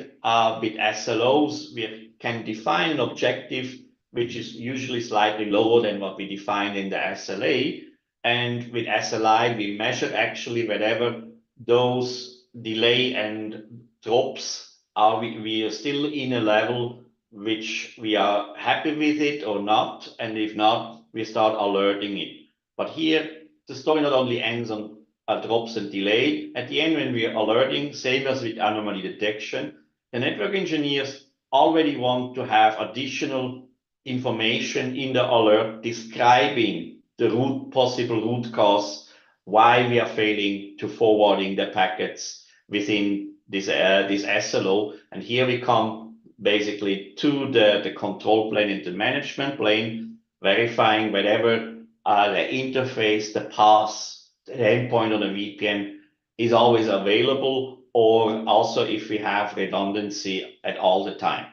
Speaker 3: with SLOs, we can define an objective which is usually slightly lower than what we define in the SLA. And with SLI, we measure actually whenever those delay and drops are, we are still in a level which we are happy with it or not. And if not, we start alerting it. But here, the story not only ends on drops and delay. At the end, when we are alerting, same as with anomaly detection, the network engineers already want to have additional information in the alert describing the possible root cause, why we are failing to forwarding the packets within this SLO. And here we come basically to the control plane and the management plane, verifying whatever the interface, the path, the endpoint on the VPN is always available, or also if we have redundancy at all the time.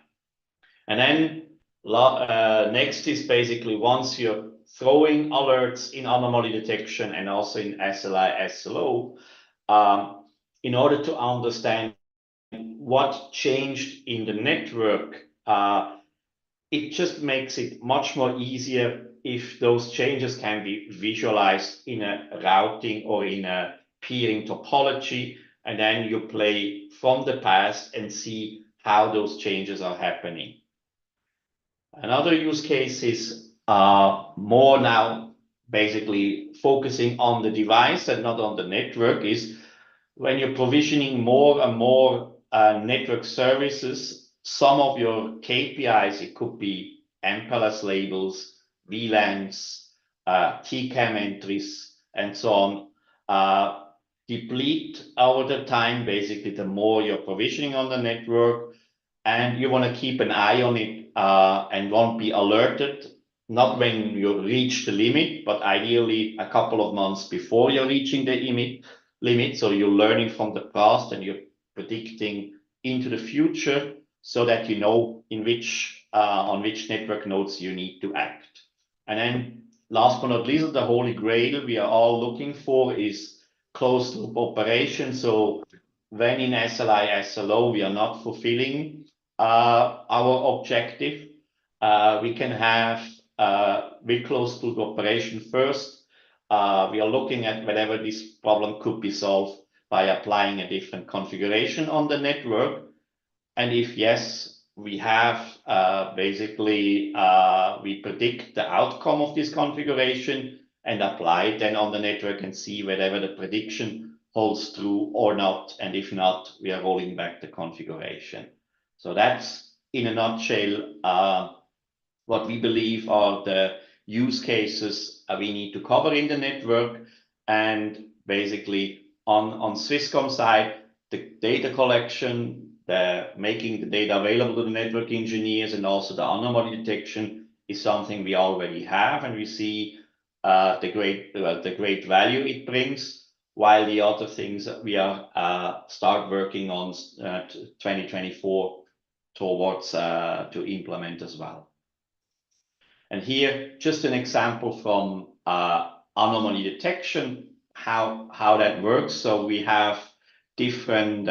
Speaker 3: And then next is basically once you're throwing alerts in anomaly detection and also in SLI, SLO, in order to understand what changed in the network, it just makes it much more easier if those changes can be visualized in a routing or in a peering topology, and then you play from the past and see how those changes are happening. Another use case is more now basically focusing on the device and not on the network, is when you're provisioning more and more network services, some of your KPIs, it could be MPLS labels, VLANs, TCAM entries, and so on, deplete over the time, basically the more you're provisioning on the network, and you want to keep an eye on it and won't be alerted, not when you reach the limit, but ideally a couple of months before you're reaching the limit. So you're learning from the past and you're predicting into the future so that you know in which on which network nodes you need to act. And then last but not least, the holy grail we are all looking for is closed loop operation. So when in SLI, SLO, we are not fulfilling our objective, we can have with closed loop operation first. We are looking at whether this problem could be solved by applying a different configuration on the network. And if yes, we have basically, we predict the outcome of this configuration and apply it then on the network and see whether the prediction holds true or not. And if not, we are rolling back the configuration. So that's in a nutshell what we believe are the use cases we need to cover in the network. And basically on Swisscom side, the data collection, making the data available to the network engineers, and also the anomaly detection is something we already have, and we see the great value it brings, while the other things that we are start working on 2024 towards to implement as well. And here, just an example from anomaly detection, how that works. So we have different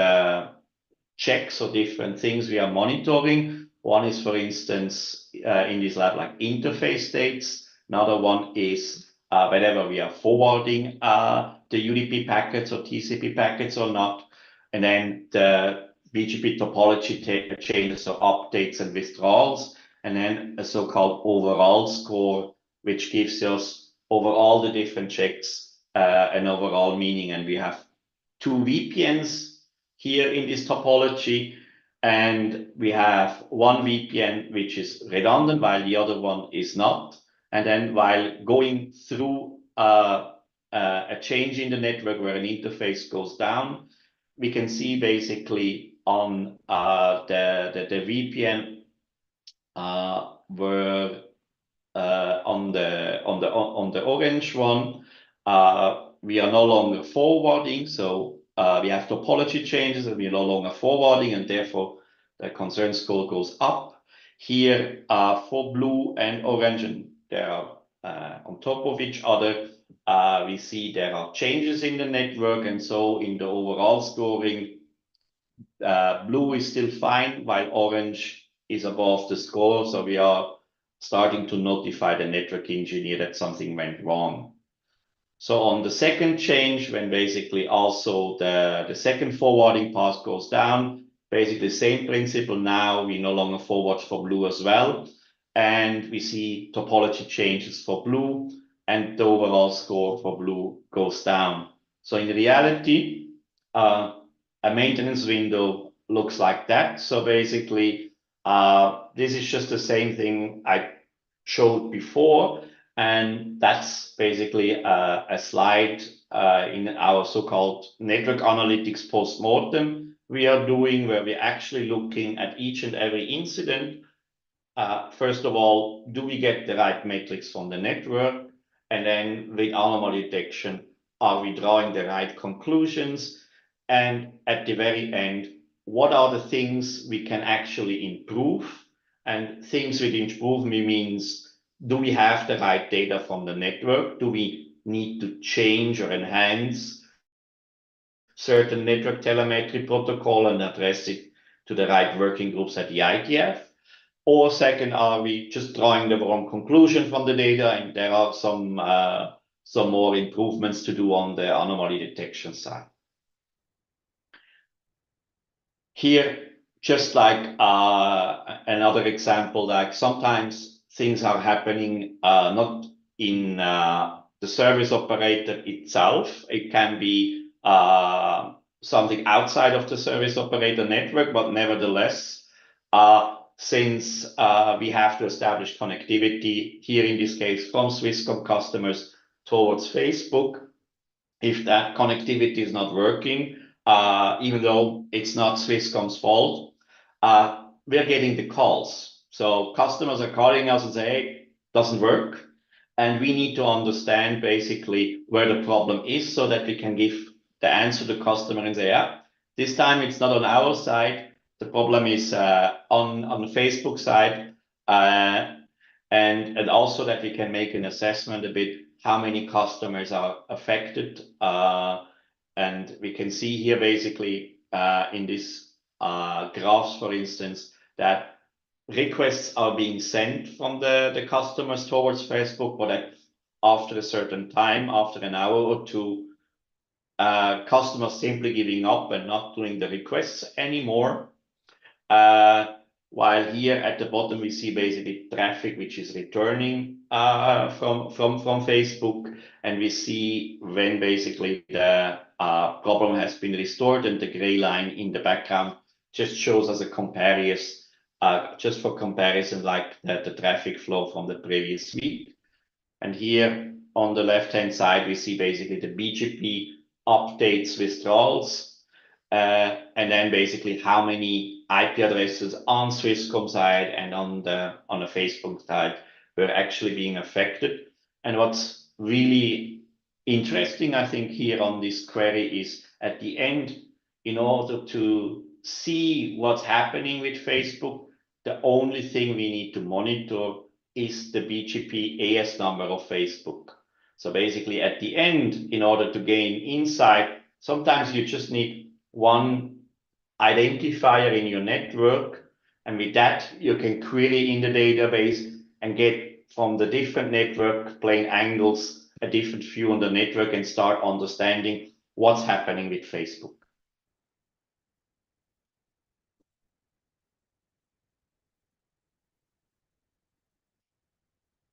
Speaker 3: checks or different things we are monitoring. One is, for instance, in this lab, like interface states. Another one is whether we are forwarding the UDP packets or TCP packets or not. And then the BGP topology changes or updates and withdrawals. And then a so-called overall score, which gives us over all the different checks an overall meaning. And we have 2 VPNs here in this topology. And we have one VPN which is redundant while the other one is not. And then while going through a change in the network where an interface goes down, we can see basically on the VPN where on the orange one we are no longer forwarding, so we have topology changes and we are no longer forwarding, and therefore the concern score goes up. Here for blue and orange, and they are on top of each other, we see there are changes in the network, and so in the overall scoring, blue is still fine while orange is above the score, so we are starting to notify the network engineer that something went wrong. So on the second change, when basically also the second forwarding path goes down, basically the same principle. Now we no longer forward for blue as well, and we see topology changes for blue, and the overall score for blue goes down. So in reality, a maintenance window looks like that. So basically, this is just the same thing I showed before, and that's basically a slide in our so-called network analytics post-mortem we are doing, where we're actually looking at each and every incident. First of all, do we get the right metrics from the network? And then with anomaly detection, are we drawing the right conclusions? And at the very end, what are the things we can actually improve? And things with improvement means, do we have the right data from the network? Do we need to change or enhance certain network telemetry protocol and address it to the right working groups at the ITF? Or second, are we just drawing the wrong conclusion from the data, and there are some more improvements to do on the anomaly detection side? Here, just like another example, like sometimes things are happening not in the service operator itself. It can be something outside of the service operator network, but nevertheless, since we have to establish connectivity, here in this case from Swisscom customers towards Facebook, if that connectivity is not working, even though it's not Swisscom's fault, we're getting the calls. So customers are calling us and say, hey, doesn't work. And we need to understand basically where the problem is so that we can give the answer to the customer and say, yeah, this time it's not on our side. The problem is on the Facebook side. And also that we can make an assessment a bit how many customers are affected. And we can see here basically in this graphs, for instance, that requests are being sent from the customers towards Facebook, but that after a certain time, after an hour or two, customers simply giving up and not doing the requests anymore. While here at the bottom, we see basically traffic which is returning from Facebook, and we see when basically the problem has been restored, and the gray line in the background just shows us a comparison, just for comparison, like the traffic flow from the previous week. And here on the left-hand side, we see basically the BGP updates, withdrawals, and then basically how many IP addresses on Swisscom side and on the Facebook side were actually being affected. And what's really interesting, I think, here on this query is at the end, in order to see what's happening with Facebook, the only thing we need to monitor is the BGP AS number of Facebook. So basically at the end, in order to gain insight, sometimes you just need one identifier in your network, and with that you can query in the database and get from the different network plane angles a different view on the network and start understanding what's happening with Facebook.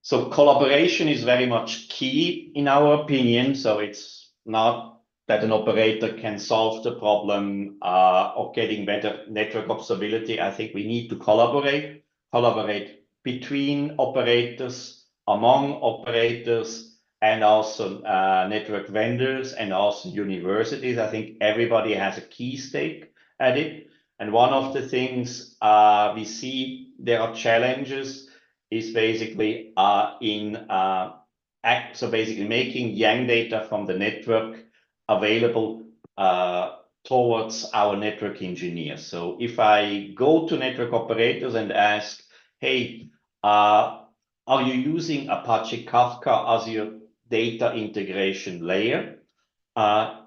Speaker 3: So collaboration is very much key in our opinion. So it's not that an operator can solve the problem of getting better network observability. I think we need to collaborate between operators, among operators, and also network vendors and also universities. I think everybody has a key stake at it. And one of the things we see there are challenges is basically so basically making Yang data from the network available towards our network engineers. So if I go to network operators and ask, hey, are you using Apache Kafka as your data integration layer? The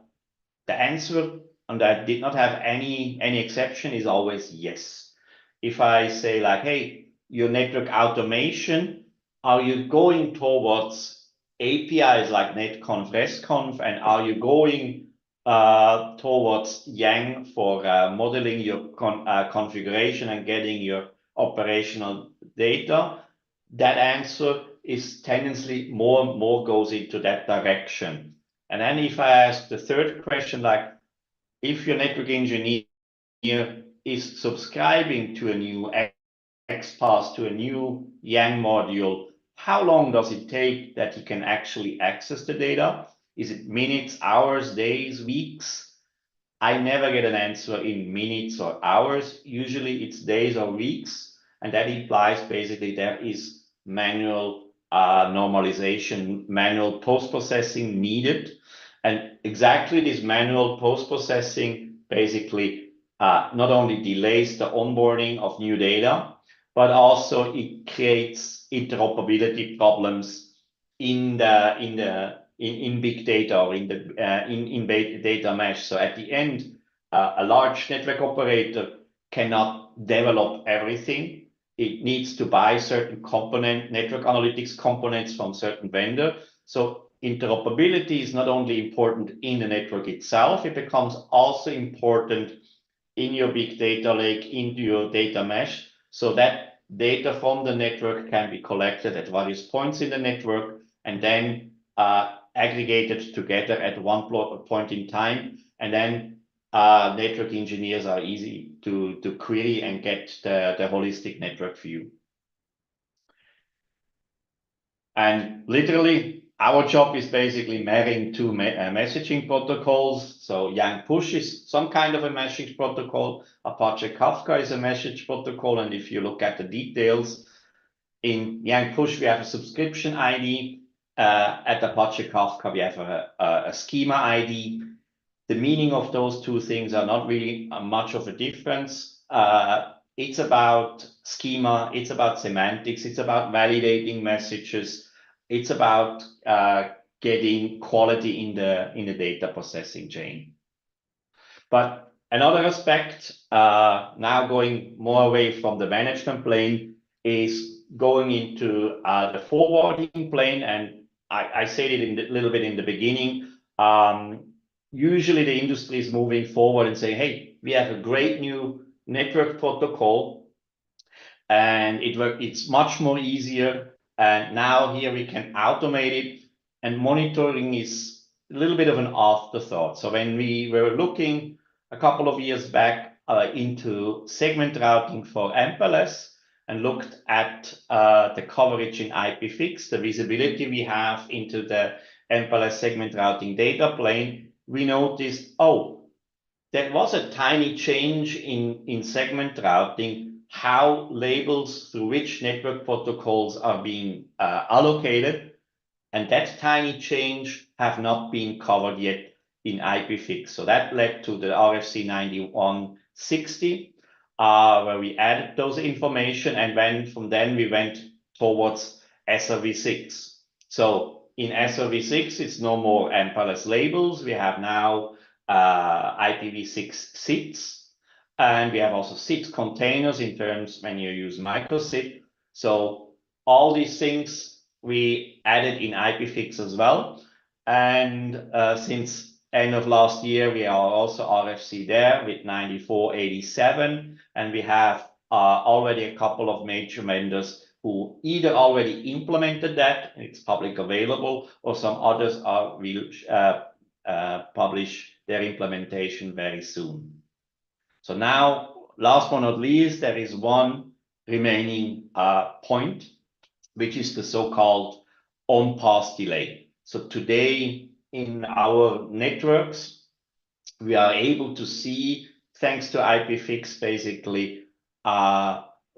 Speaker 3: answer, and I did not have any exception, is always yes. If I say like, hey, your network automation, are you going towards APIs like netconf, resconf, and are you going towards Yang for modeling your configuration and getting your operational data? That answer is tendency more and more goes into that direction. And then if I ask the third question, like if your network engineer is subscribing to a new XPath, to a new Yang module, how long does it take that he can actually access the data? Is it minutes, hours, days, weeks? I never get an answer in minutes or hours. Usually it's days or weeks. And that implies basically there is manual normalization, manual post-processing needed. And exactly this manual post-processing basically not only delays the onboarding of new data, but also it creates interoperability problems in big data or in data mesh. So at the end, a large network operator cannot develop everything. It needs to buy certain network analytics components from certain vendor. So interoperability is not only important in the network itself, it becomes also important in your big data lake, into your data mesh, so that data from the network can be collected at various points in the network and then aggregated together at one point in time. And then network engineers are easy to query and get the holistic network view. And literally, our job is basically marrying two messaging protocols. So Yang Push is some kind of a message protocol. Apache Kafka is a message protocol. And if you look at the details, in Yang Push, we have a subscription ID. At Apache Kafka, we have a schema ID. The meaning of those two things are not really much of a difference. It's about schema, it's about semantics, it's about validating messages, it's about getting quality in the data processing chain. But another aspect, now going more away from the management plane, is going into the forwarding plane. And I said it a little bit in the beginning. Usually the industry is moving forward and saying, hey, we have a great new network protocol and it's much more easier. And now here we can automate it, and monitoring is a little bit of an afterthought. So when we were looking a couple of years back into segment routing for MPLS and looked at the coverage in IPFIX, the visibility we have into the MPLS segment routing data plane, we noticed, oh, there was a tiny change in segment routing, how labels through which network protocols are being allocated. And that tiny change have not been covered yet in IPFIX. So that led to the RFC 9160, where we added those information. And from then we went towards SRv6. So in SRv6, it's no more MPLS labels. We have now IPv6 seats, and we have also 6 containers in terms when you use microsip. So all these things we added in IPFIX as well. And since end of last year, we are also RFC there with 9487, and we have already a couple of major vendors who either already implemented that, it's public available, or some others will publish their implementation very soon. So now, last but not least, there is one remaining point, which is the so-called on-pass delay. So today in our networks, we are able to see, thanks to IPFIX, basically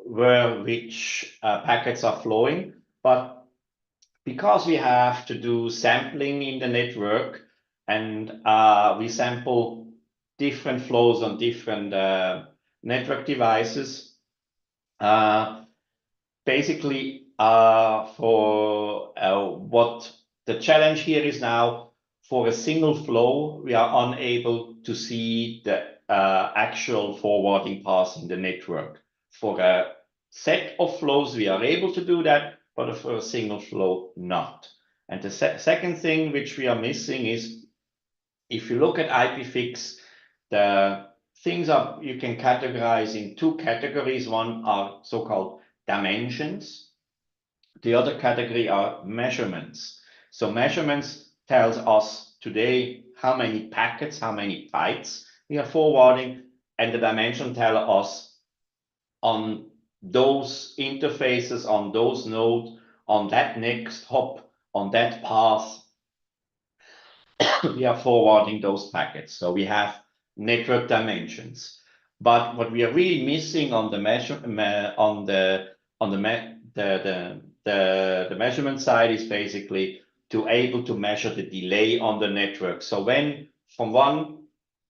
Speaker 3: which packets are flowing. But because we have to do sampling in the network, and we sample different flows on different network devices, basically for what the challenge here is now, for a single flow, we are unable to see the actual forwarding path in the network. For a set of flows, we are able to do that, but for a single flow, not. And the second thing which we are missing is, if you look at IPFIX, the things you can categorize in 2 categories. One are so-called dimensions. The other category are measurements. So measurements tells us today how many packets, how many bytes we are forwarding, and the dimension tell us on those interfaces, on those nodes, on that next hop, on that path, we are forwarding those packets. So we have network dimensions. But what we are really missing on the the measurement side is basically to able to measure the delay on the network. So when from one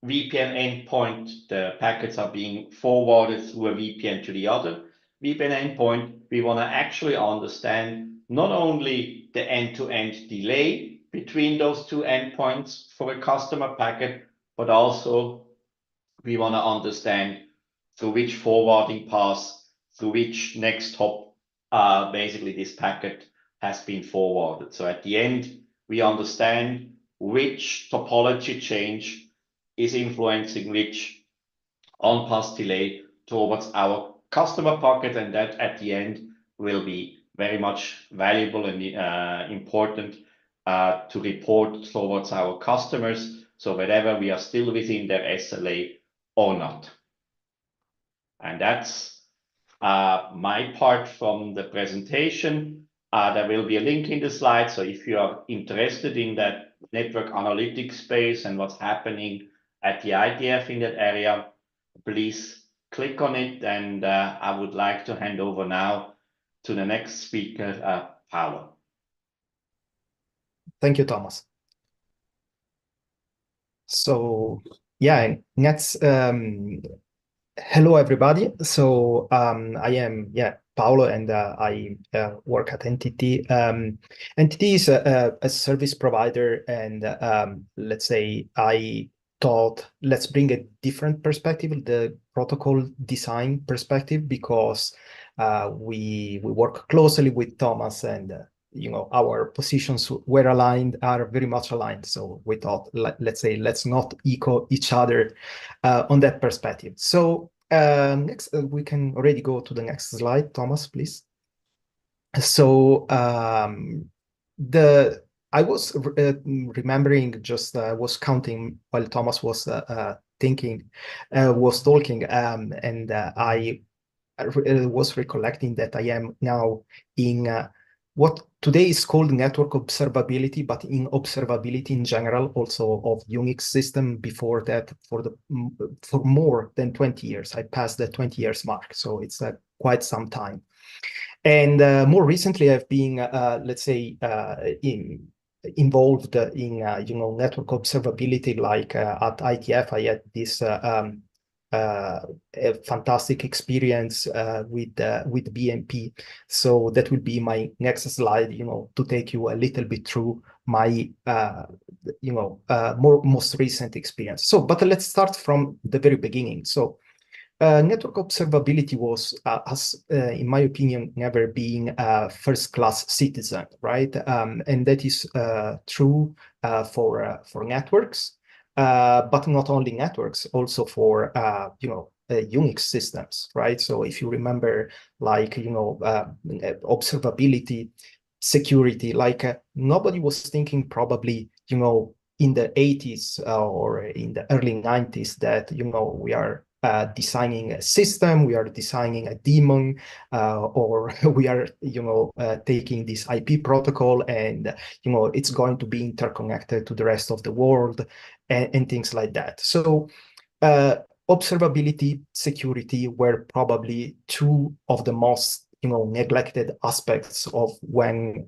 Speaker 3: VPN endpoint the packets are being forwarded through a VPN to the other VPN endpoint, we want to actually understand not only the end-to-end delay between those 2 endpoints for a customer packet, but also we want to understand through which forwarding path, through which next hop, basically this packet has been forwarded. So at the end, we understand which topology change is influencing which on-pass delay towards our customer packet, and that at the end will be very much valuable and important to report towards our customers, so whether we are still within their SLA or not. And that's my part from the presentation. There will be a link in the slide, so if you are interested in that network analytics space and what's happening at the ITF in that area, please click on it. And I would like to hand over now to the next speaker, Paolo.
Speaker 6: Thank you, Thomas. So yeah, next, hello everybody. So I am Paolo, and I work at NTT. NTT is a service provider, and let's say I thought let's bring a different perspective, the protocol design perspective, because we work closely with Thomas, and you know, our positions were aligned, are very much aligned. So we thought, let's not echo each other on that perspective. So next, we can already go to the next slide, Thomas, please. So I was remembering, just was counting while Thomas was talking, and I was recollecting that I am now in what today is called network observability, but in observability in general, also of Unix system. Before that, for more than 20 years, I passed the 20 years mark. So it's quite some time. And more recently, I've been, let's say, involved in you know, network observability. Like at ITF, I had this a fantastic experience with BMP. So that will be my next slide, you know, to take you a little bit through my most recent experience. So, but let's start from the very beginning. So, network observability was, in my opinion, never being a first-class citizen, right? And that is true for networks, but not only networks, also for Unix systems, right? So if you remember, like observability, security, like nobody was thinking probably, in the 80s or in the early 90s that we are designing a system, we are designing a daemon, or we are taking this IP protocol and it's going to be interconnected to the rest of the world and things like that. So observability, security were probably two of the most neglected aspects of when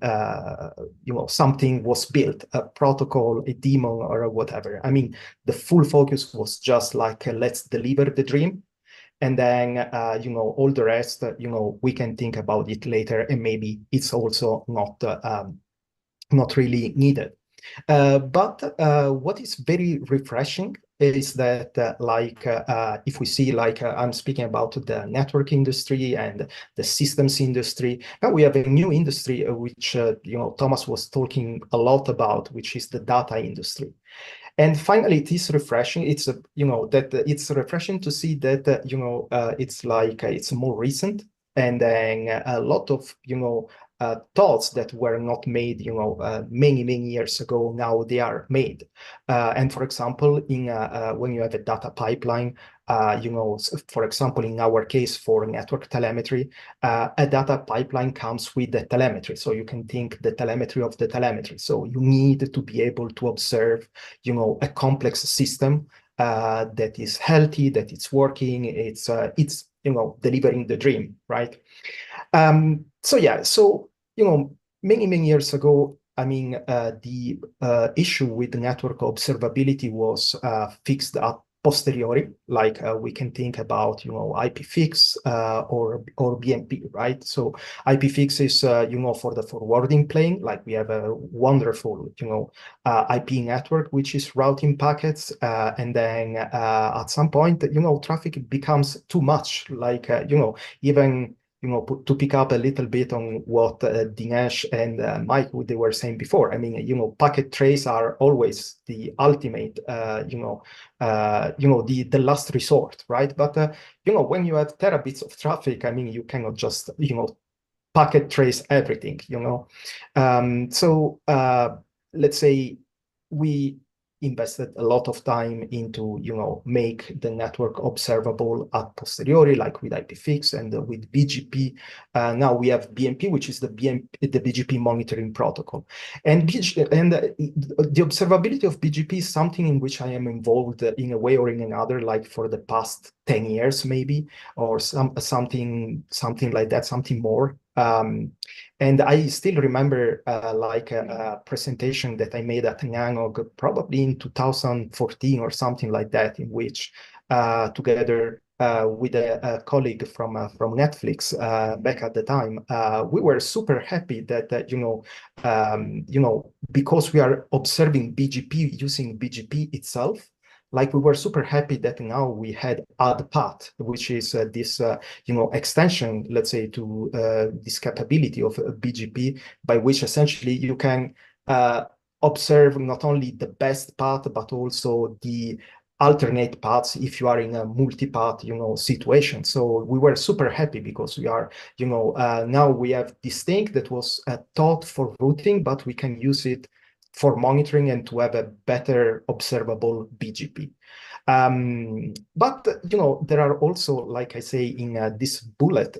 Speaker 6: something was built, a protocol, a daemon, or whatever. I mean, the full focus was just like let's deliver the dream, and then all the rest we can think about it later, and maybe it's also not really needed. But what is very refreshing is that if we see, I'm speaking about the network industry and the systems industry, now we have a new industry which Thomas was talking a lot about, which is the data industry. And finally, it is refreshing. It's it's refreshing to see that it's more recent, and then a lot of thoughts that were not made many years ago, now they are made. And for example, in when you have a data pipeline, for example, in our case for network telemetry, a data pipeline comes with the telemetry. So you can think the telemetry of the telemetry. So you need to be able to observe a complex system that is healthy, that it's working, it's delivering the dream, right? So yeah, so many years ago, I mean, the issue with network observability was fixed up posteriori, like we can think about IPFIX or BMP, right? So IPFIX is for the forwarding plane, like we have a wonderful IP network which is routing packets, and then at some point traffic becomes too much, like even to pick up a little bit on what Dinesh and Mike, what they were saying before. I mean, packet trace are always the ultimate, the last resort, right? But when you have terabits of traffic, I mean, you cannot just packet trace everything. So let's say we invested a lot of time into make the network observable a posteriori, like with IPFIX and with BGP. Now we have BMP, which is the BGP monitoring protocol, and the observability of BGP is something in which I am involved in a way or in another, like for the past 10 years maybe, or something like that, something more. And I still remember a presentation that I made at NANOG probably in 2014 or something like that, in which together with a colleague from Netflix back at the time, we were super happy that because we are observing BGP using BGP itself. Like we were super happy that now we had add path, which is this extension, let's say, to this capability of BGP, by which essentially you can observe not only the best path but also the alternate paths if you are in a multi-path situation. So we were super happy because we are now we have this thing that was taught for routing, but we can use it for monitoring and to have a better observable BGP. But there are also, like I say in this bullet,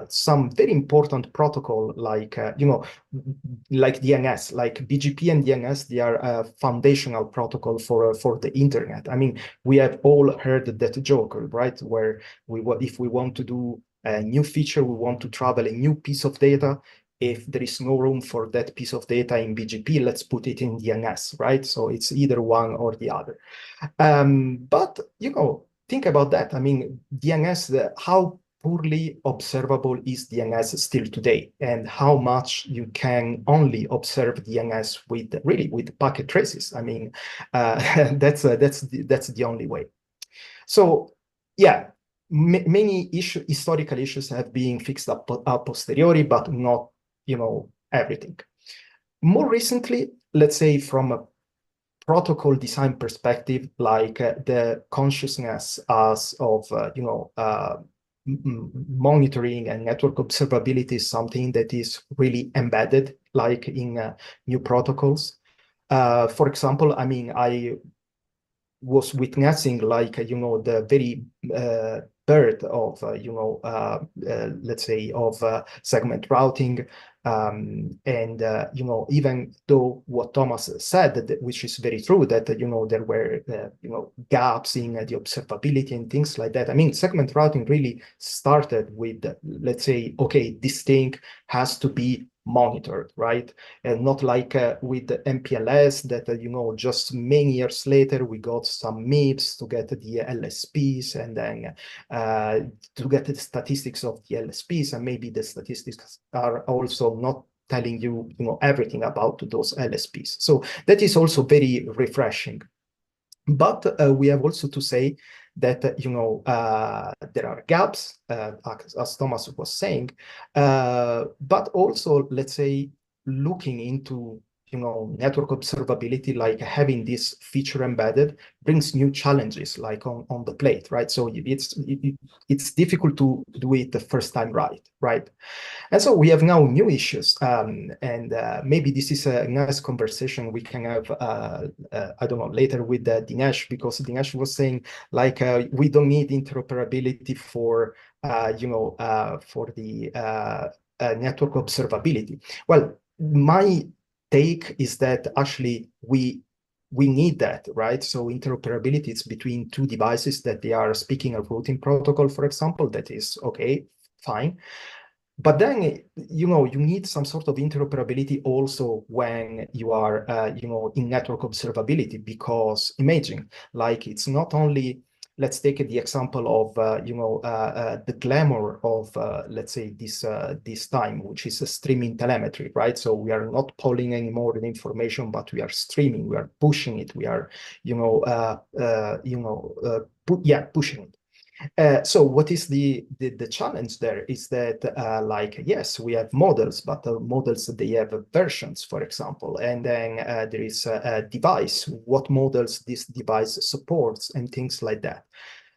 Speaker 6: some very important protocol, like DNS, like BGP and DNS. They are a foundational protocol for the internet. I mean, we have all heard that joke, right? Where if we want to do a new feature, we want to travel a new piece of data. If there is no room for that piece of data in BGP, let's put it in DNS, right? So it's either one or the other. But think about that. I mean, DNS, how poorly observable is DNS still today, and how much you can only observe DNS with packet traces. I mean, that's the only way. So yeah, many historical issues have been fixed a posteriori, but not, everything. More recently, let's say from a protocol design perspective, like the consciousness as of monitoring and network observability is something that is really embedded, like in new protocols. For example, I mean, I was witnessing, like, the very birth of, let's say, of segment routing. And, even though what Thomas said, which is very true, that, there were, gaps in the observability and things like that. I mean, segment routing really started with, let's say, okay, this thing has to be monitored, right? And not like with the MPLS that, just many years later, we got some MIPS to get the LSPs, and then to get the statistics of the LSPs, and maybe the statistics are also not telling you, everything about those LSPs. So that is also very refreshing. But we have also to say that, there are gaps, as Thomas was saying, but also, let's say, looking into, network observability, like having this feature embedded, brings new challenges, like on the plate, right? So it's difficult to do it the first time right? And so we have now new issues, and maybe this is a nice conversation we can have, I don't know, later with Dinesh, because Dinesh was saying, like, we don't need interoperability for, for the network observability. Well, my take is that actually we need that, right? So interoperability is between two devices that they are speaking a routing protocol, for example, that is okay, fine. But then, you need some sort of interoperability also when you are, in network observability, because imagine, like, it's not only, let's take the example of, the glamour of, let's say, this time, which is a streaming telemetry, right? So we are not polling anymore the information, but we are streaming, we are pushing it, we are, pushing it. So what is the challenge there is that, like, yes, we have models, but models, they have versions, for example, and then there is a device, what models this device supports, and things like that.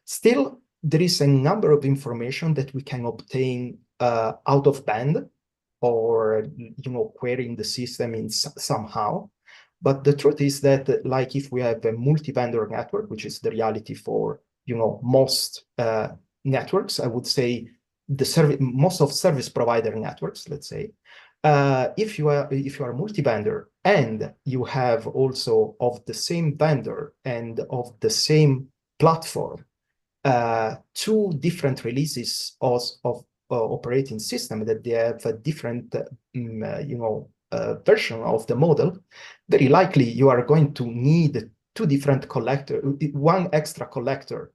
Speaker 6: Still, there is a number of information that we can obtain out of band, or, querying the system in somehow. But the truth is that, like, if we have a multi-vendor network, which is the reality for, most networks, I would say most of service provider networks, let's say, if you are multi-vendor and you have also of the same vendor and of the same platform, two different releases of operating system, that they have a different version of the model, very likely you are going to need two different collector, one extra collector,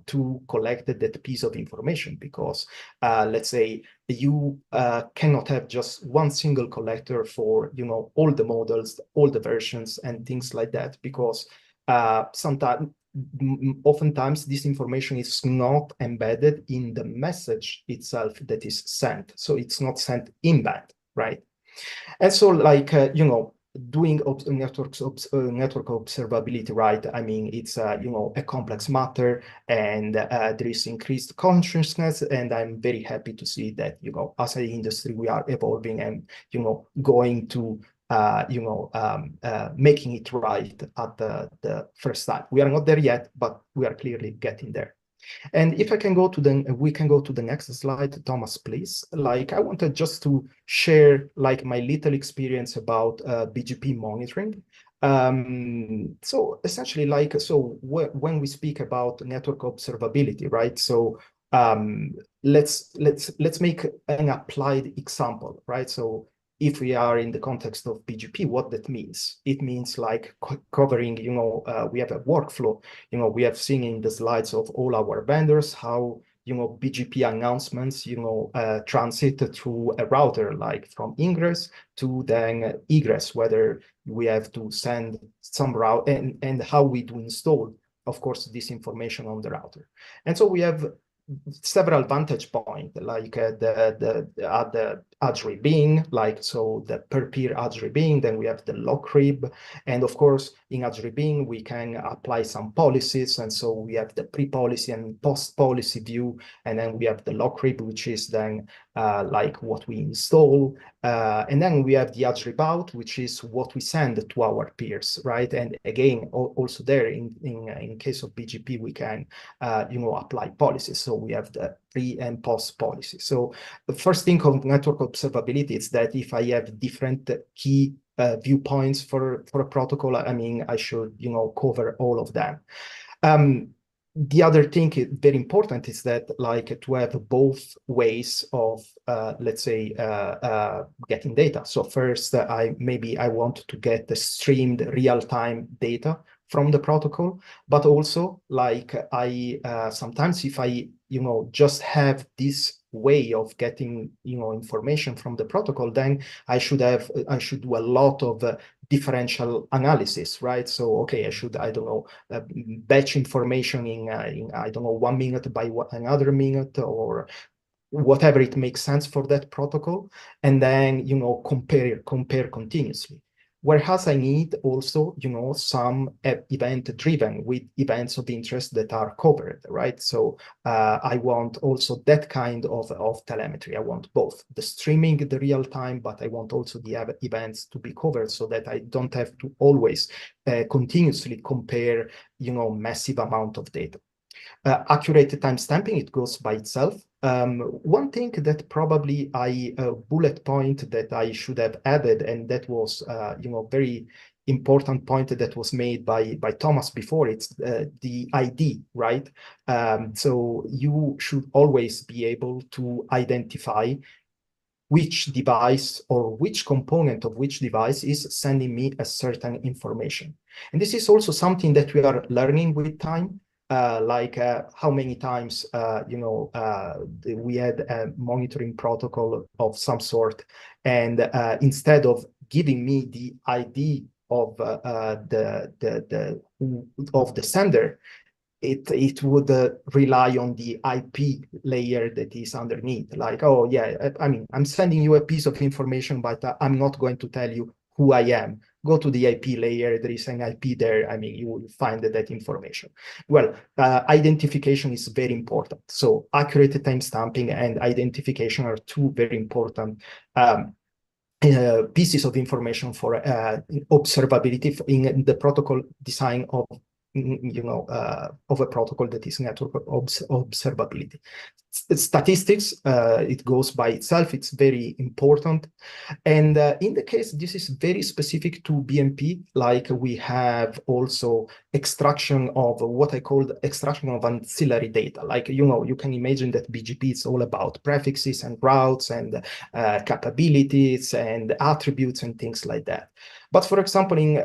Speaker 6: to collect that piece of information, because let's say you cannot have just one single collector for, all the models, all the versions, and things like that, because oftentimes this information is not embedded in the message itself that is sent. So it's not sent inbound, right? And so, like, doing network observability, right? I mean, it's a complex matter, and there is increased consciousness, and I'm very happy to see that, as an industry, we are evolving and, going to making it right at the first time. We are not there yet, but we are clearly getting there. And if I can go to we can go to the next slide, Thomas, please. Like, I wanted just to share, like, my little experience about BGP monitoring. So essentially, like, so when we speak about network observability, right? So let's make an applied example, right? So if we are in the context of BGP, what that means? It means, like, covering, we have a workflow. We have seen in the slides of all our vendors how BGP announcements, transit through a router, like from ingress to then egress, whether we have to send some route and how we do install, of course, this information on the router. And so we have several vantage points, like the edge ribbing, like so the per peer edge ribbing, then we have the lock rib, and of course in edge ribbing we can apply some policies, and so we have the pre-policy and post-policy view, and then we have the lock rib, which is then like what we install, and then we have the edge rib out, which is what we send to our peers, right? And again, also there in case of BGP we can apply policies. So we have the pre and post policy. So the first thing of network observability is that if I have different key viewpoints for a protocol, I mean, I should, cover all of them. The other thing very important is that like to have both ways of, let's say, getting data. So first, I want to get the streamed real-time data from the protocol, but also like sometimes if I just have this way of getting information from the protocol, then I should do a lot of differential analysis, right? So okay, I should batch information in I don't know 1 minute by another minute, or whatever it makes sense for that protocol, and then compare continuously. Whereas I need also, some event-driven with events of interest that are covered, right? So I want also that kind of telemetry. I want both the streaming, the real time, but I want also the events to be covered so that I don't have to always continuously compare, massive amount of data. Accurate timestamping, it goes by itself. One thing that probably bullet point that I should have added, and that was, very important point that was made by Thomas before, it's the ID, right? So you should always be able to identify which device or which component of which device is sending me a certain information. And this is also something that we are learning with time. How many times we had a monitoring protocol of some sort, and instead of giving me the ID of the sender, it would rely on the IP layer that is underneath. Like, oh yeah, I mean, I'm sending you a piece of information, but I'm not going to tell you who I am. Go to the IP layer, there is an IP there, I mean, you will find that information. Well, identification is very important. So accurate timestamping and identification are two very important pieces of information for observability in the protocol design of a protocol that is network observability. Statistics, it goes by itself, it's very important. And in the case, this is very specific to BMP, like we have also extraction of what I call the extraction of ancillary data. Like, you can imagine that BGP is all about prefixes and routes and capabilities and attributes and things like that. But for example, in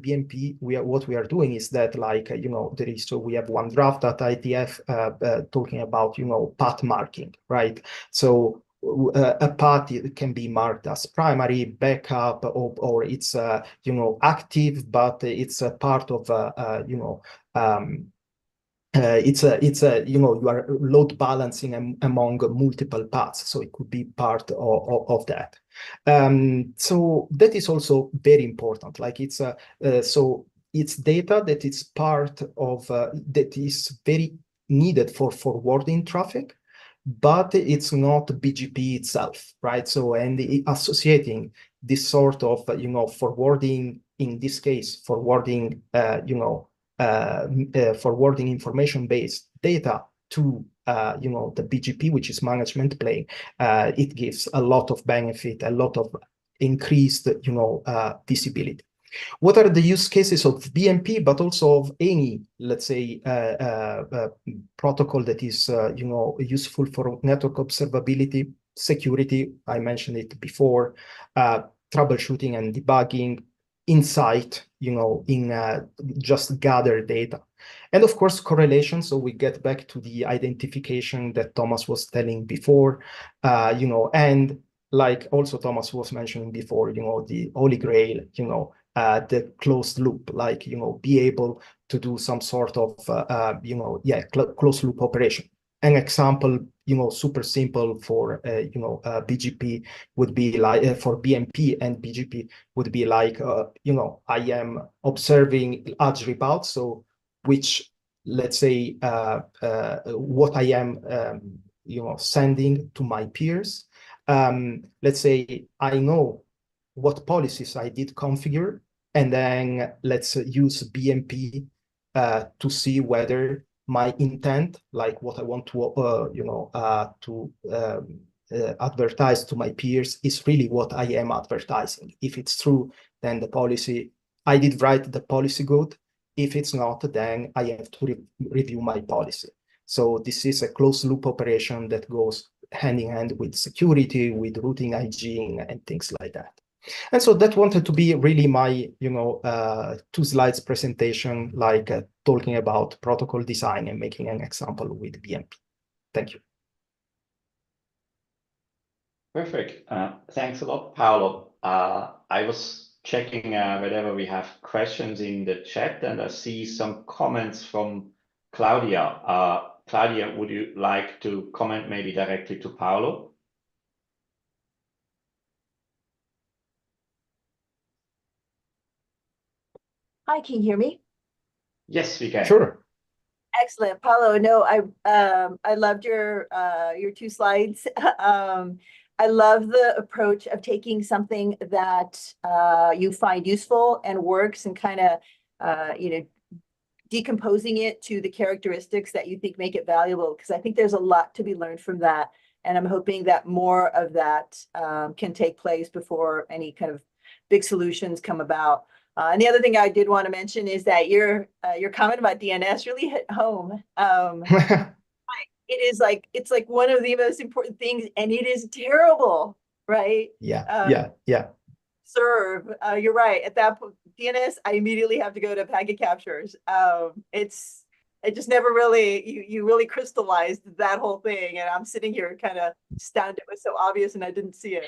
Speaker 6: BMP, what we are doing is that, like, we have one draft at ITF talking about, path marking, right? So a path can be marked as primary, backup, or it's active, but it's a part of you are load balancing among multiple paths, so it could be part of that. So that is also very important. Like it's data that is part of that is very needed for forwarding traffic, but it's not BGP itself, right? So, and associating this sort of forwarding, in this case, forwarding forwarding information-based data to the BGP, which is management plane, it gives a lot of benefit, a lot of increased visibility. What are the use cases of BMP, but also of any, let's say, protocol that is useful for network observability? Security, I mentioned it before, troubleshooting and debugging, insight, in just gather data. And of course, correlation. So we get back to the identification that Thomas was telling before, and like also Thomas was mentioning before, the Holy Grail, the closed loop, like, be able to do some sort of, closed loop operation. An example, super simple for, BGP would be like, for BMP and BGP would be like, I am observing edge route, so which, let's say, what I am, sending to my peers. Let's say I know what policies I did configure, and then let's use BMP to see whether my intent, like what I want to advertise to my peers, is really what I am advertising. If it's true, then the policy, I did write the policy good. If it's not, then I have to review my policy. So this is a closed loop operation that goes hand in hand with security, with routing hygiene, and things like that. And so that wanted to be really my, 2 slides presentation, like talking about protocol design and making an example with BMP. Thank you.
Speaker 3: Perfect. Thanks a lot, Paolo. I was checking whether we have questions in the chat, and I see some comments from Claudia. Claudia, would you like to comment maybe directly to Paolo?
Speaker 7: Hi, can you hear me?
Speaker 3: Yes, we can.
Speaker 6: Sure.
Speaker 7: Excellent, Paolo. No, I loved your 2 slides. I love the approach of taking something that you find useful and works, and kind of decomposing it to the characteristics that you think make it valuable, because I think there's a lot to be learned from that, and I'm hoping that more of that can take place before any kind of big solutions come about. And the other thing I did want to mention is that your comment about DNS really hit home. It's like one of the most important things, and it is terrible, right?
Speaker 6: Yeah.
Speaker 7: Serve. You're right. At that point, DNS, I immediately have to go to packet captures. It just never really, you really crystallized that whole thing, and I'm sitting here kind of stunned. It was so obvious, and I didn't see it.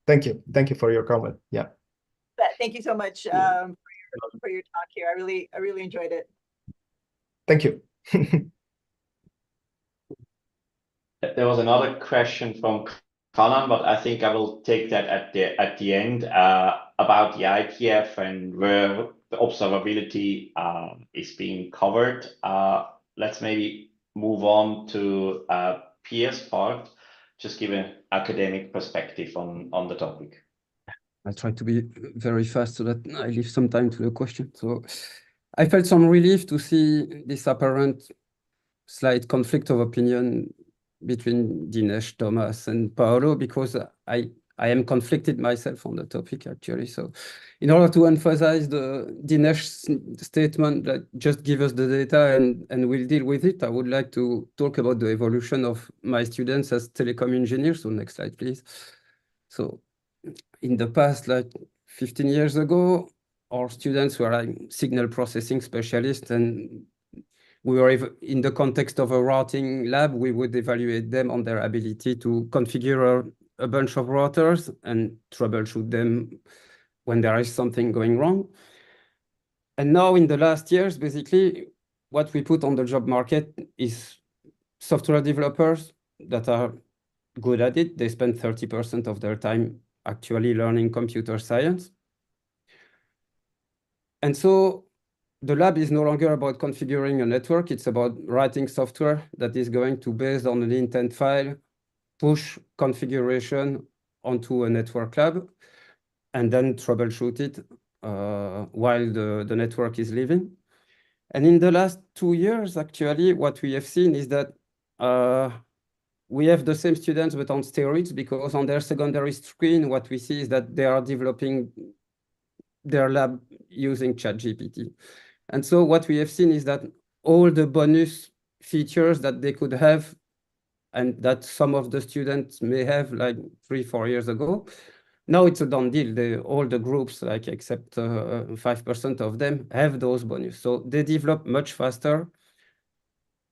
Speaker 6: Thank you for your comment. Yeah.
Speaker 7: Thank you so much for your talk here. I really enjoyed it.
Speaker 6: Thank you.
Speaker 3: There was another question from Kanan, but I think I will take that at the end about the IPF and where the observability is being covered. Let's maybe move on to Pierre's part. Just give an academic perspective on the topic.
Speaker 4: I try to be very fast so that I leave some time to the question. So I felt some relief to see this apparent slight conflict of opinion between Dinesh, Thomas, and Paolo, because I am conflicted myself on the topic, actually. So in order to emphasize the Dinesh statement that just give us the data and we'll deal with it, I would like to talk about the evolution of my students as telecom engineers. So next slide, please. So in the past, like 15 years ago, our students were like signal processing specialists, and we were in the context of a routing lab, we would evaluate them on their ability to configure a bunch of routers and troubleshoot them when there is something going wrong. And now in the last years, basically, what we put on the job market is software developers that are good at it. They spend 30% of their time actually learning computer science. And so the lab is no longer about configuring a network. It's about writing software that is going to, based on an intent file, push configuration onto a network lab and then troubleshoot it while the network is living. And in the last 2 years, actually, what we have seen is that we have the same students, but on steroids, because on their secondary screen, what we see is that they are developing their lab using ChatGPT. And so what we have seen is that all the bonus features that they could have and that some of the students may have like 3-4 years ago Now it's a done deal. All the groups, like except 5% of them, have those bonus. So they develop much faster,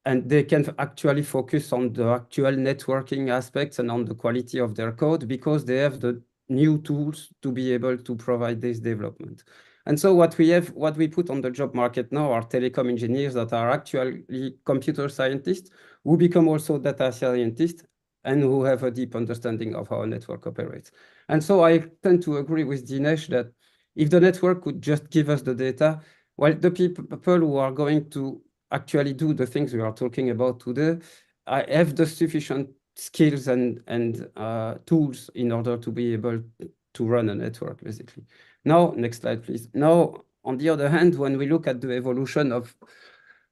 Speaker 4: and they can actually focus on the actual networking aspects and on the quality of their code because they have the new tools to be able to provide this development. And so what we put on the job market now are telecom engineers that are actually computer scientists who become also data scientists and who have a deep understanding of how a network operates. And so I tend to agree with Dinesh that if the network could just give us the data, well, the people who are going to actually do the things we are talking about today, I have the sufficient skills and tools in order to be able to run a network, basically. Now, next slide, please. Now, on the other hand, when we look at the evolution of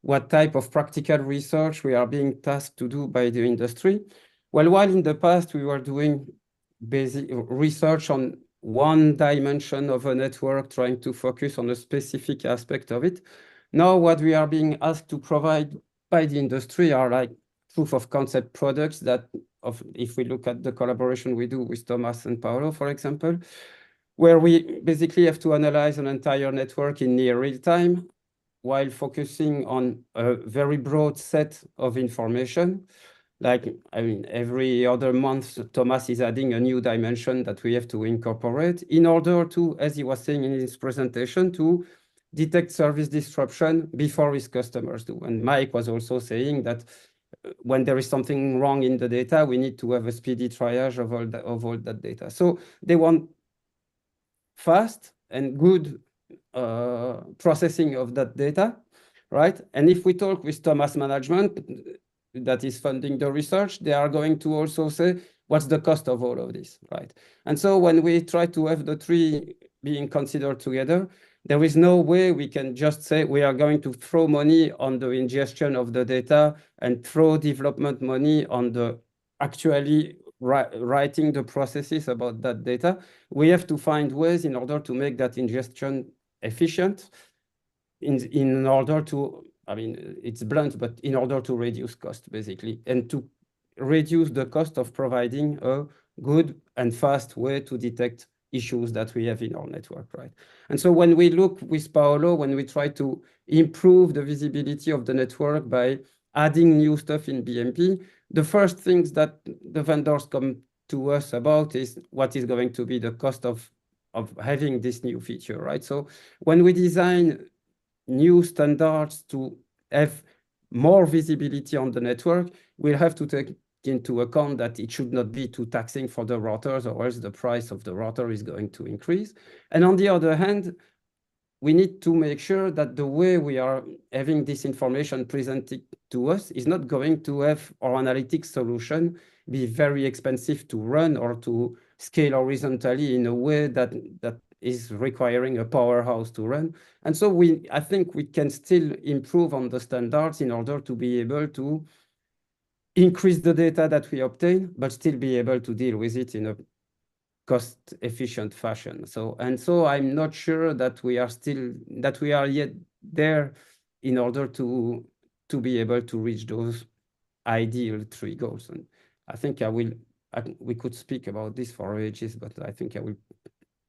Speaker 4: what type of practical research we are being tasked to do by the industry, well, while in the past we were doing basic research on one dimension of a network, trying to focus on a specific aspect of it, now what we are being asked to provide by the industry are like proof of concept products that, if we look at the collaboration we do with Thomas and Paolo, for example, where we basically have to analyze an entire network in near real time while focusing on a very broad set of information. Like, I mean, every other month, Thomas is adding a new dimension that we have to incorporate in order to, as he was saying in his presentation, to detect service disruption before his customers do. And Mike was also saying that when there is something wrong in the data, we need to have a speedy triage of all that data. So they want fast and good processing of that data, right? And if we talk with Thomas Management, that is funding the research, they are going to also say, what's the cost of all of this, right? And so when we try to have the three being considered together, there is no way we can just say we are going to throw money on the ingestion of the data and throw development money on the actually writing the processes about that data. We have to find ways in order to make that ingestion efficient in order to, I mean, it's blunt, but in order to reduce cost, basically, and to reduce the cost of providing a good and fast way to detect issues that we have in our network, right? And so when we look with Paolo, when we try to improve the visibility of the network by adding new stuff in BMP, the first things that the vendors come to us about is what is going to be the cost of having this new feature, right? So when we design new standards to have more visibility on the network, we'll have to take into account that it should not be too taxing for the routers, or else the price of the router is going to increase. And on the other hand, we need to make sure that the way we are having this information presented to us is not going to have our analytics solution be very expensive to run or to scale horizontally in a way that is requiring a powerhouse to run. And so I think we can still improve on the standards in order to be able to increase the data that we obtain, but still be able to deal with it in a cost-efficient fashion. So I'm not sure that we are yet there in order to be able to reach those ideal three goals. And I think we could speak about this for ages, but I think I will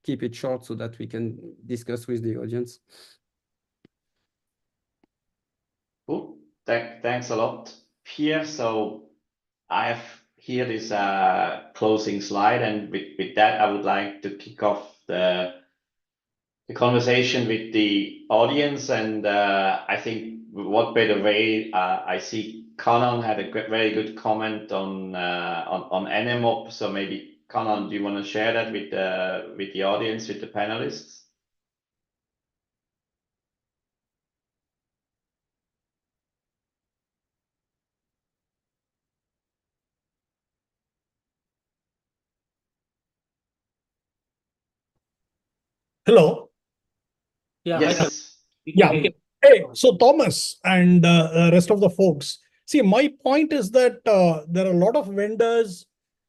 Speaker 4: keep it short so that we can discuss with the audience.
Speaker 3: Cool. Thanks a lot, Pierre. So I have here this closing slide, and with that, I would like to kick off the conversation with the audience. And I think what better way? I see Kanan had a very good comment on NMOP. So maybe Kanan, do you want to share that with the audience, with the panelists?
Speaker 8: Hello.
Speaker 1: Yeah.
Speaker 3: Yes.
Speaker 8: Yeah. Hey, so Thomas and rest of the folks. See, my point is that there are a lot of vendors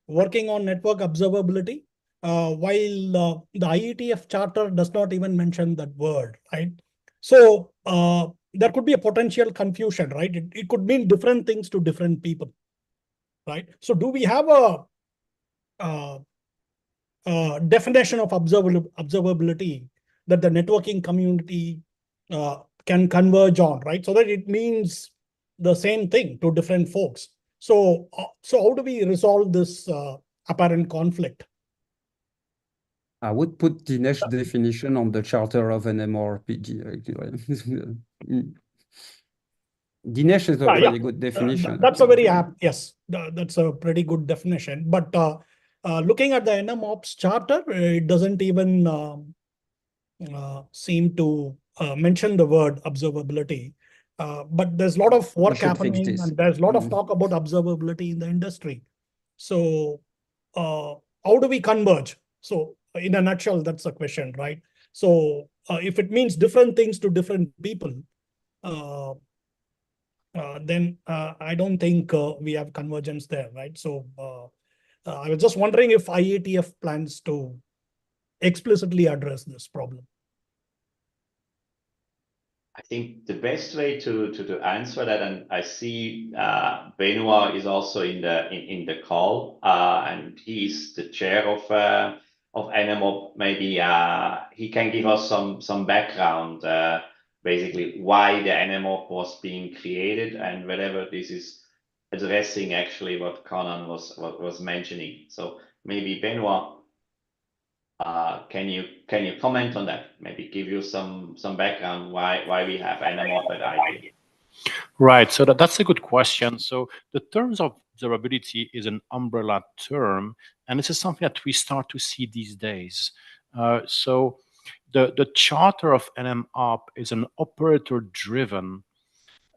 Speaker 8: working on network observability, while the IETF charter does not even mention that word, right? So there could be a potential confusion, right? It could mean different things to different people, right? So do we have a definition of observability that the networking community can converge on, right? So that it means the same thing to different folks. So how do we resolve this apparent conflict?
Speaker 4: I would put Dinesh's definition on the charter of NMORPG. Dinesh is a pretty good definition.
Speaker 8: That's a very apt, yes, that's a pretty good definition. But looking at the NMOps charter, it doesn't even seem to mention the word observability. But there's a lot of work happening and there's a lot of talk about observability in the industry. So how do we converge? So in a nutshell, that's the question, right? So if it means different things to different people, then I don't think we have convergence there, right? So I was just wondering if IETF plans to explicitly address this problem.
Speaker 3: I think the best way to answer that, and I see Benoit is also in the call, and he's the chair of NMOP. Maybe he can give us some background, basically why the NMOP was being created and whatever this is addressing actually what Conan was mentioning. So maybe Benoit, can you comment on that? Maybe give you some background why we have NMOP at IP.
Speaker 9: Right. So that's a good question. So the terms of observability is an umbrella term, and this is something that we start to see these days. So the charter of NMOP is an operator-driven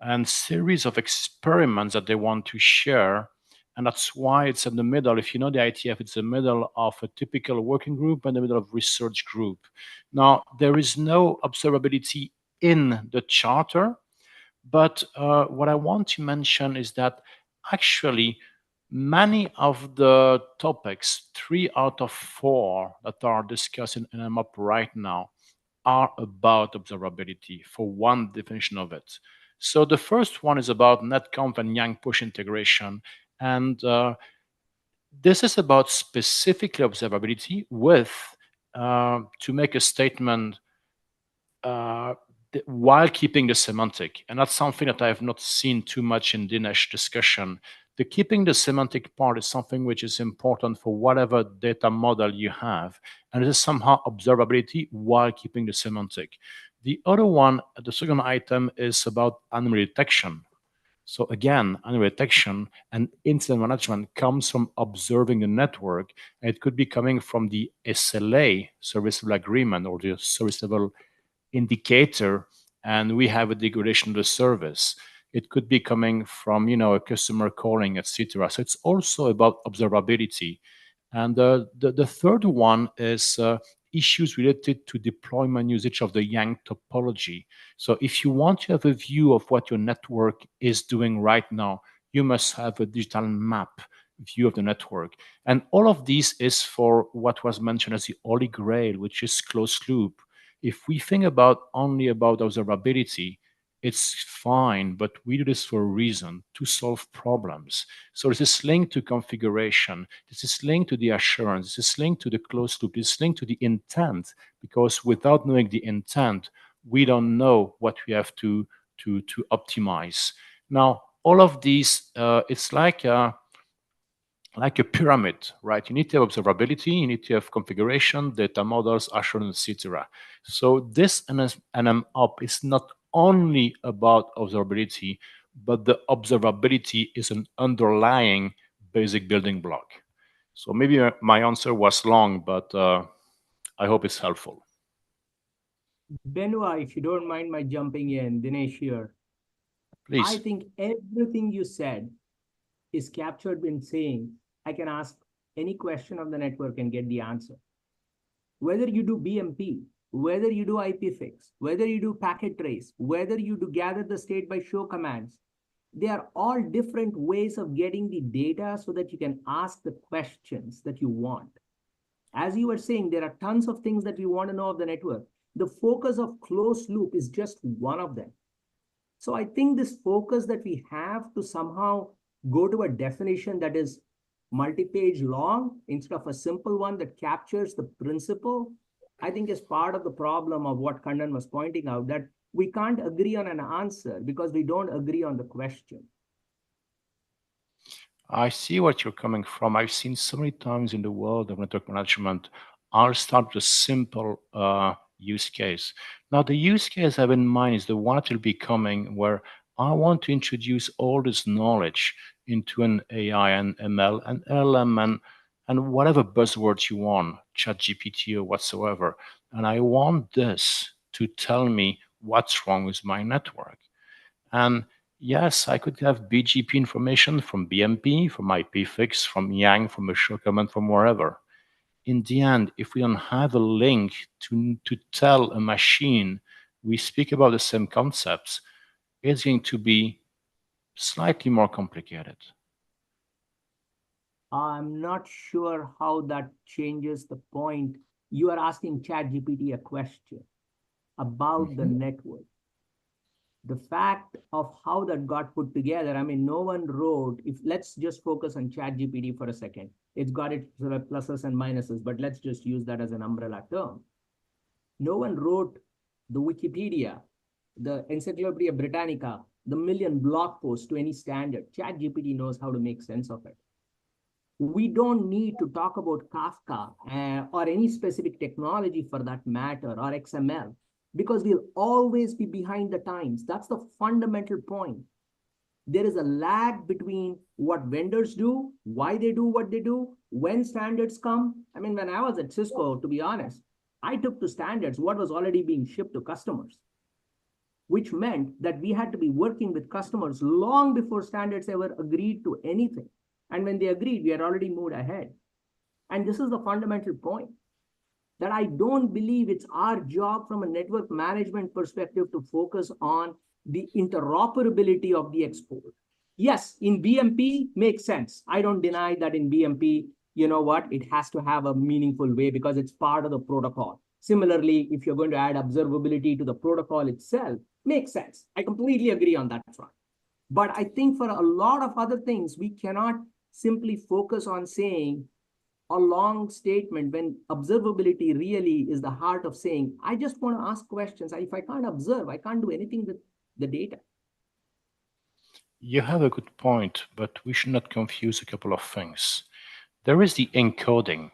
Speaker 9: and series of experiments that they want to share. And that's why it's in the middle. If you know the IETF, it's the middle of a typical working group and the middle of research group. Now, there is no observability in the charter, but what I want to mention is that actually many of the topics, 3 out of 4 that are discussed in NMOP right now, are about observability for one definition of it. So the first one is about netconf and Yang push integration. And this is about specifically observability with, to make a statement, while keeping the semantic. And that's something that I have not seen too much in Dinesh discussion. The keeping the semantic part is something which is important for whatever data model you have. And it is somehow observability while keeping the semantic. The other one, the second item, is about anomaly detection. So again, anomaly detection and incident management comes from observing the network. And it could be coming from the SLA, service level agreement, or the service level indicator, and we have a degradation of the service. It could be coming from, a customer calling, etc. So it's also about observability. And the third one is issues related to deployment usage of the Yang topology. So if you want to have a view of what your network is doing right now, you must have a digital map view of the network. And all of these is for what was mentioned as the Holy Grail, which is closed loop. If we think only about observability, it's fine, but we do this for a reason, to solve problems. So this is linked to configuration, this is linked to the assurance, this is linked to the closed loop, this is linked to the intent, because without knowing the intent, we don't know what we have to optimize. Now, all of these, it's like a pyramid, right? You need to have observability, you need to have configuration, data models, assurance, etc. So this NMOP is not only about observability, but the observability is an underlying basic building block. So maybe my answer was long, but I hope it's helpful.
Speaker 2: Benoit, if you don't mind my jumping in, Dinesh here.
Speaker 9: Please.
Speaker 2: I think everything you said is captured in saying, I can ask any question of the network and get the answer. Whether you do BMP, whether you do IPFIX, whether you do packet trace, whether you do gather the state by show commands, they are all different ways of getting the data so that you can ask the questions that you want. As you were saying, there are tons of things that we want to know of the network. The focus of closed loop is just one of them. So I think this focus that we have to somehow go to a definition that is multi-page long instead of a simple one that captures the principle, I think is part of the problem of what Kannan was pointing out, that we can't agree on an answer because we don't agree on the question.
Speaker 9: I see what you're coming from. I've seen so many times in the world of network management, I'll start with a simple use case. Now, the use case I have in mind is the one that will be coming where I want to introduce all this knowledge into an AI and ML and LLM and whatever buzzwords you want, ChatGPT or whatsoever. And I want this to tell me what's wrong with my network. And yes, I could have BGP information from BMP, from IPFIX, from Yang, from a show command, from wherever. In the end, if we don't have a link to tell a machine we speak about the same concepts, it's going to be slightly more complicated.
Speaker 2: I'm not sure how that changes the point. You are asking ChatGPT a question about the network. The fact of how that got put together, I mean, no one wrote, if let's just focus on ChatGPT for a second. It's got its pluses and minuses, but let's just use that as an umbrella term. No one wrote the Wikipedia, the Encyclopedia Britannica, the million blog posts to any standard. ChatGPT knows how to make sense of it. We don't need to talk about Kafka or any specific technology for that matter, or XML, because we'll always be behind the times. That's the fundamental point. There is a lag between what vendors do, why they do what they do, when standards come. I mean, when I was at Cisco, to be honest, I took to standards what was already being shipped to customers, which meant that we had to be working with customers long before standards ever agreed to anything. And when they agreed, we had already moved ahead. And this is the fundamental point, that I don't believe it's our job from a network management perspective to focus on the interoperability of the export. Yes, in BMP makes sense. I don't deny that in BMP, you know what, it has to have a meaningful way because it's part of the protocol. Similarly, if you're going to add observability to the protocol itself, makes sense. I completely agree on that front. But I think for a lot of other things, we cannot simply focus on saying a long statement when observability really is the heart of saying, I just want to ask questions. If I can't observe, I can't do anything with the data.
Speaker 9: You have a good point, but we should not confuse a couple of things. There is the encoding.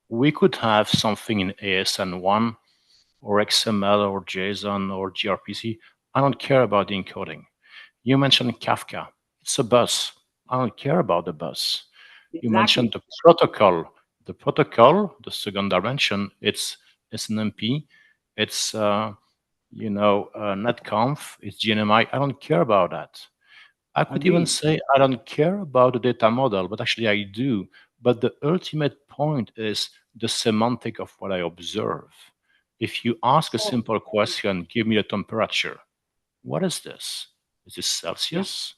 Speaker 9: We could have something in ASN1 or XML or JSON or gRPC. I don't care about the encoding. You mentioned Kafka. It's a bus. I don't care about the bus. Exactly. You mentioned the protocol. The protocol, the second dimension, it's SNMP, it's netconf, it's GNMI. I don't care about that. I could even say I don't care about the data model, but actually I do. But the ultimate point is the semantic of what I observe. If you ask a simple question, give me a temperature. What is this? Is this Celsius? Yeah.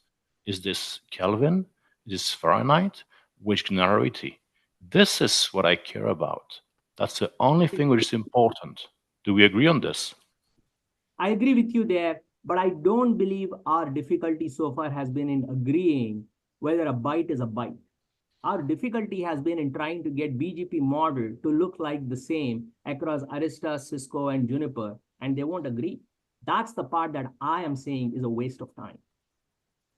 Speaker 9: Is this Kelvin? Is this Fahrenheit? Which granularity? This is what I care about. That's the only thing which is important. Do we agree on this?
Speaker 2: I agree with you there, but I don't believe our difficulty so far has been in agreeing whether a byte is a byte. Our difficulty has been in trying to get BGP model to look like the same across Arista, Cisco, and Juniper, and they won't agree. That's the part that I am saying is a waste of time.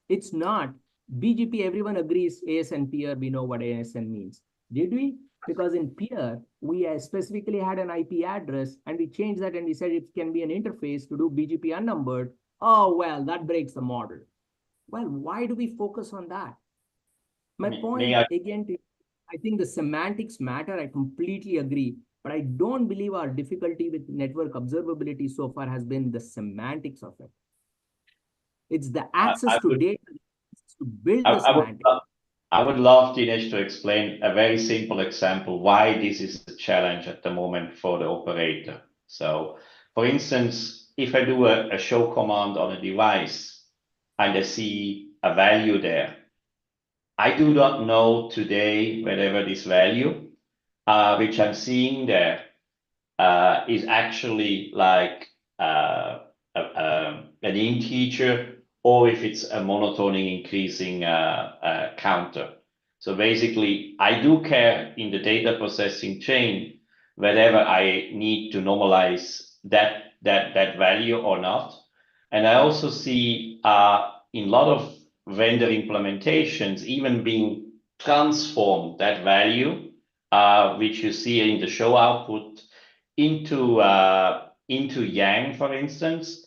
Speaker 2: It's not BGP, everyone agrees ASN peer, we know what ASN means. Did we? Because in peer, we specifically had an IP address and we changed that and we said it can be an interface to do BGP unnumbered. Oh, well, that breaks the model. Well, why do we focus on that? My point, again, I think the semantics matter. I completely agree. But I don't believe our difficulty with network observability so far has been the semantics of it. It's the access to data to build the semantics.
Speaker 3: I would love Dinesh to explain a very simple example why this is a challenge at the moment for the operator. So, for instance, if I do a show command on a device and I see a value there, I do not know today whether this value, which I'm seeing there, is actually like an integer or if it's a monotonic increasing counter. So basically, I do care in the data processing chain whether I need to normalize that value or not. And I also see in a lot of vendor implementations even being transformed that value, which you see in the show output, into Yang, for instance,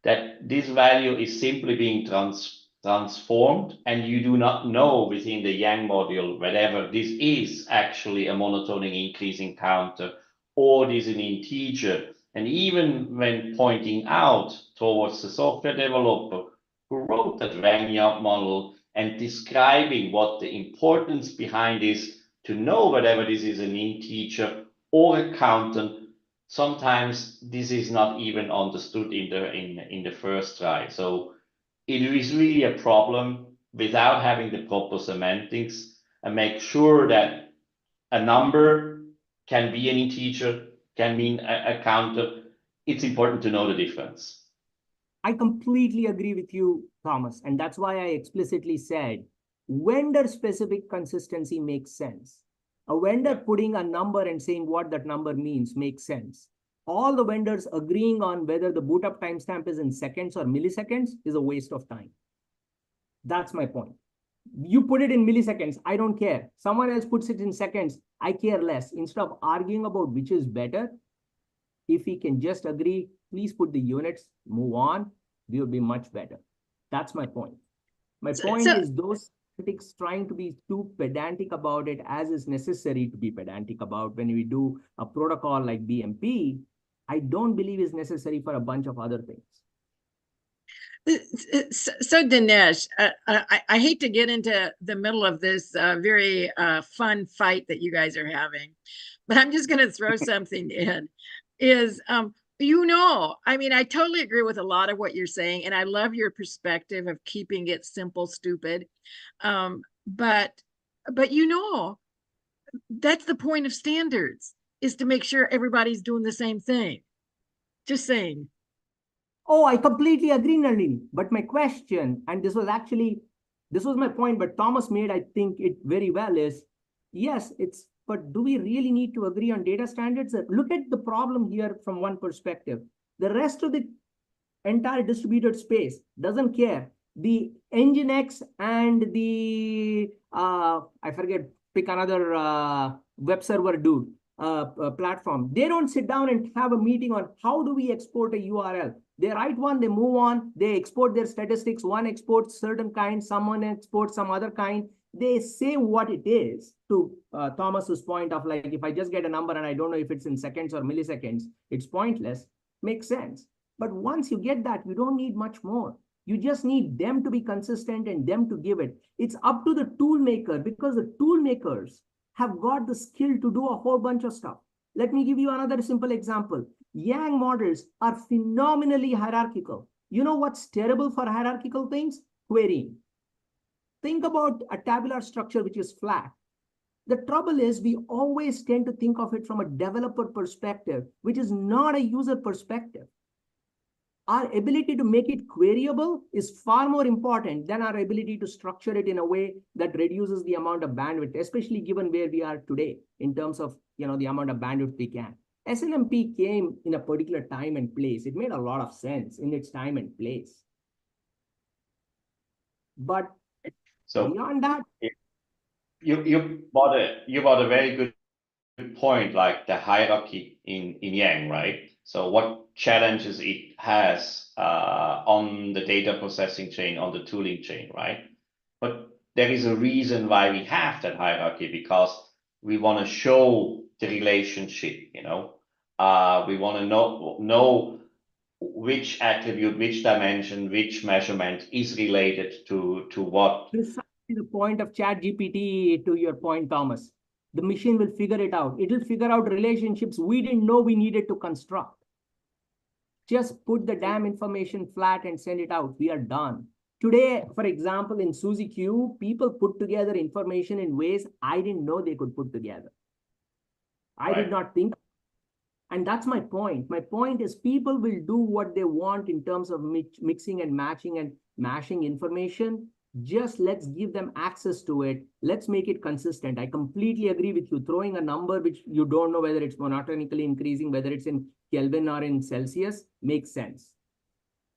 Speaker 3: that this value is simply being transformed, and you do not know within the Yang module whether this is actually a monotoning increasing counter or this is an integer. And even when pointing out towards the software developer who wrote that Yang model and describing what the importance behind is to know whether this is an integer or a counter, sometimes this is not even understood in the first try. So it is really a problem without having the proper semantics, and make sure that a number can be an integer, can mean a counter. It's important to know the difference.
Speaker 2: I completely agree with you, Thomas. And that's why I explicitly said vendor-specific consistency makes sense. A vendor putting a number and saying what that number means makes sense. All the vendors agreeing on whether the boot up timestamp is in seconds or milliseconds is a waste of time. That's my point. You put it in milliseconds, I don't care. Someone else puts it in seconds, I care less. Instead of arguing about which is better, if we can just agree, please put the units, move on, we will be much better. That's my point. My point is those critics trying to be too pedantic about it, as is necessary to be pedantic about when we do a protocol like BMP, I don't believe is necessary for a bunch of other things.
Speaker 10: So Dinesh, I hate to get into the middle of this very fun fight that you guys are having, but I'm just going to throw something in. I mean, I totally agree with a lot of what you're saying, and I love your perspective of keeping it simple, stupid. But that's the point of standards, is to make sure everybody's doing the same thing. Just saying.
Speaker 2: Oh, I completely agree, Nalini. But my question, and this was my point, but Thomas made, I think, it very well, is yes, but do we really need to agree on data standards? Look at the problem here from one perspective. The rest of the entire distributed space doesn't care. The Nginx and the, pick another web server dude, platform. They don't sit down and have a meeting on how do we export a URL. They write one, they move on, they export their statistics. One exports certain kind, someone exports some other kind. They say what it is, to Thomas's point of like, if I just get a number and I don't know if it's in seconds or milliseconds, it's pointless. Makes sense. But once you get that, you don't need much more. You just need them to be consistent and them to give it. It's up to the tool maker, because the tool makers have got the skill to do a whole bunch of stuff. Let me give you another simple example. Yang models are phenomenally hierarchical. You know what's terrible for hierarchical things? Querying. Think about a tabular structure which is flat. The trouble is we always tend to think of it from a developer perspective, which is not a user perspective. Our ability to make it queryable is far more important than our ability to structure it in a way that reduces the amount of bandwidth, especially given where we are today in terms of the amount of bandwidth we can. SNMP came in a particular time and place. It made a lot of sense in its time and place. But beyond that,
Speaker 3: you brought a very good point, like the hierarchy in Yang, right? So what challenges it has on the data processing chain, on the tooling chain, right? But there is a reason why we have that hierarchy, because we want to show the relationship, we want to know which attribute, which dimension, which measurement is related to what.
Speaker 2: Precisely the point of ChatGPT, to your point, Thomas. The machine will figure it out. It will figure out relationships we didn't know we needed to construct. Just put the damn information flat and send it out. We are done. Today, for example, in SuzyQ, people put together information in ways I didn't know they could put together. I did not think. And that's my point. My point is people will do what they want in terms of mixing and matching and mashing information. Just let's give them access to it. Let's make it consistent. I completely agree with you. Throwing a number which you don't know whether it's monotonically increasing, whether it's in Kelvin or in Celsius, makes sense.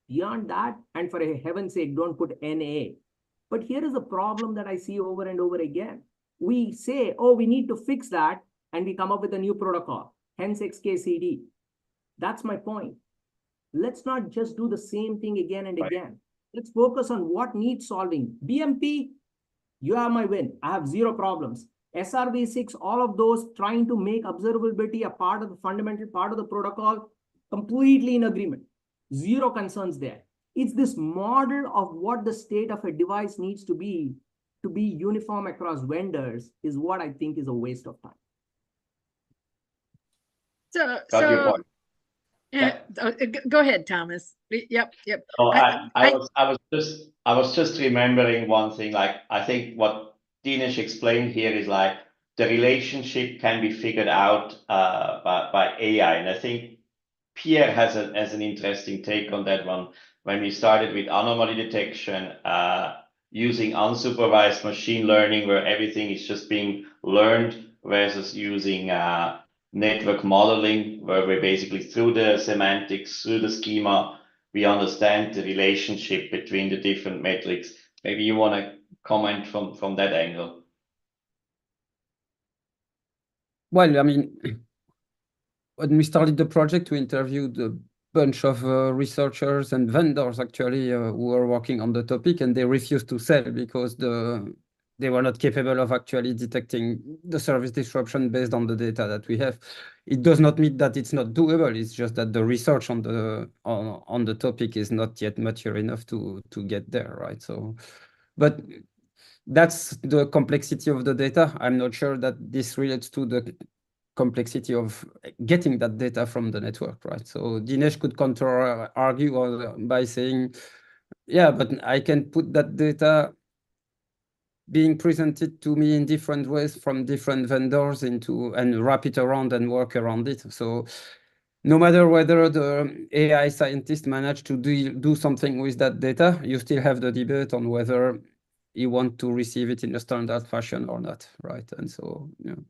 Speaker 2: Beyond that, and for heaven's sake, don't put NA. But here is a problem that I see over and over again. We say, oh, we need to fix that, and we come up with a new protocol, hence XKCD. That's my point. Let's not just do the same thing again and again. Let's focus on what needs solving. BMP, you have my win. I have zero problems. SRv6, all of those trying to make observability a part of the fundamental part of the protocol, completely in agreement. Zero concerns there. It's this model of what the state of a device needs to be uniform across vendors is what I think is a waste of time.
Speaker 10: Go ahead, Thomas. Yep.
Speaker 3: Oh, I was just remembering one thing. Like, I think what Dinesh explained here is like the relationship can be figured out by AI, and I think Pierre has an interesting take on that one. When we started with anomaly detection, using unsupervised machine learning, where everything is just being learned, versus using network modeling, where we basically, through the semantics, through the schema, we understand the relationship between the different metrics. Maybe you want to comment from that angle.
Speaker 4: Well, I mean, when we started the project, we interviewed a bunch of researchers and vendors actually who were working on the topic, and they refused to sell because they were not capable of actually detecting the service disruption based on the data that we have. It does not mean that it's not doable. It's just that the research on the topic is not yet mature enough to get there, right? So, but that's the complexity of the data. I'm not sure that this relates to the complexity of getting that data from the network, right? So Dinesh could counter argue by saying, yeah, but I can put that data being presented to me in different ways from different vendors and wrap it around and work around it. So no matter whether the AI scientist managed to do something with that data, you still have the debate on whether you want to receive it in a standard fashion or not, right? And so, you know,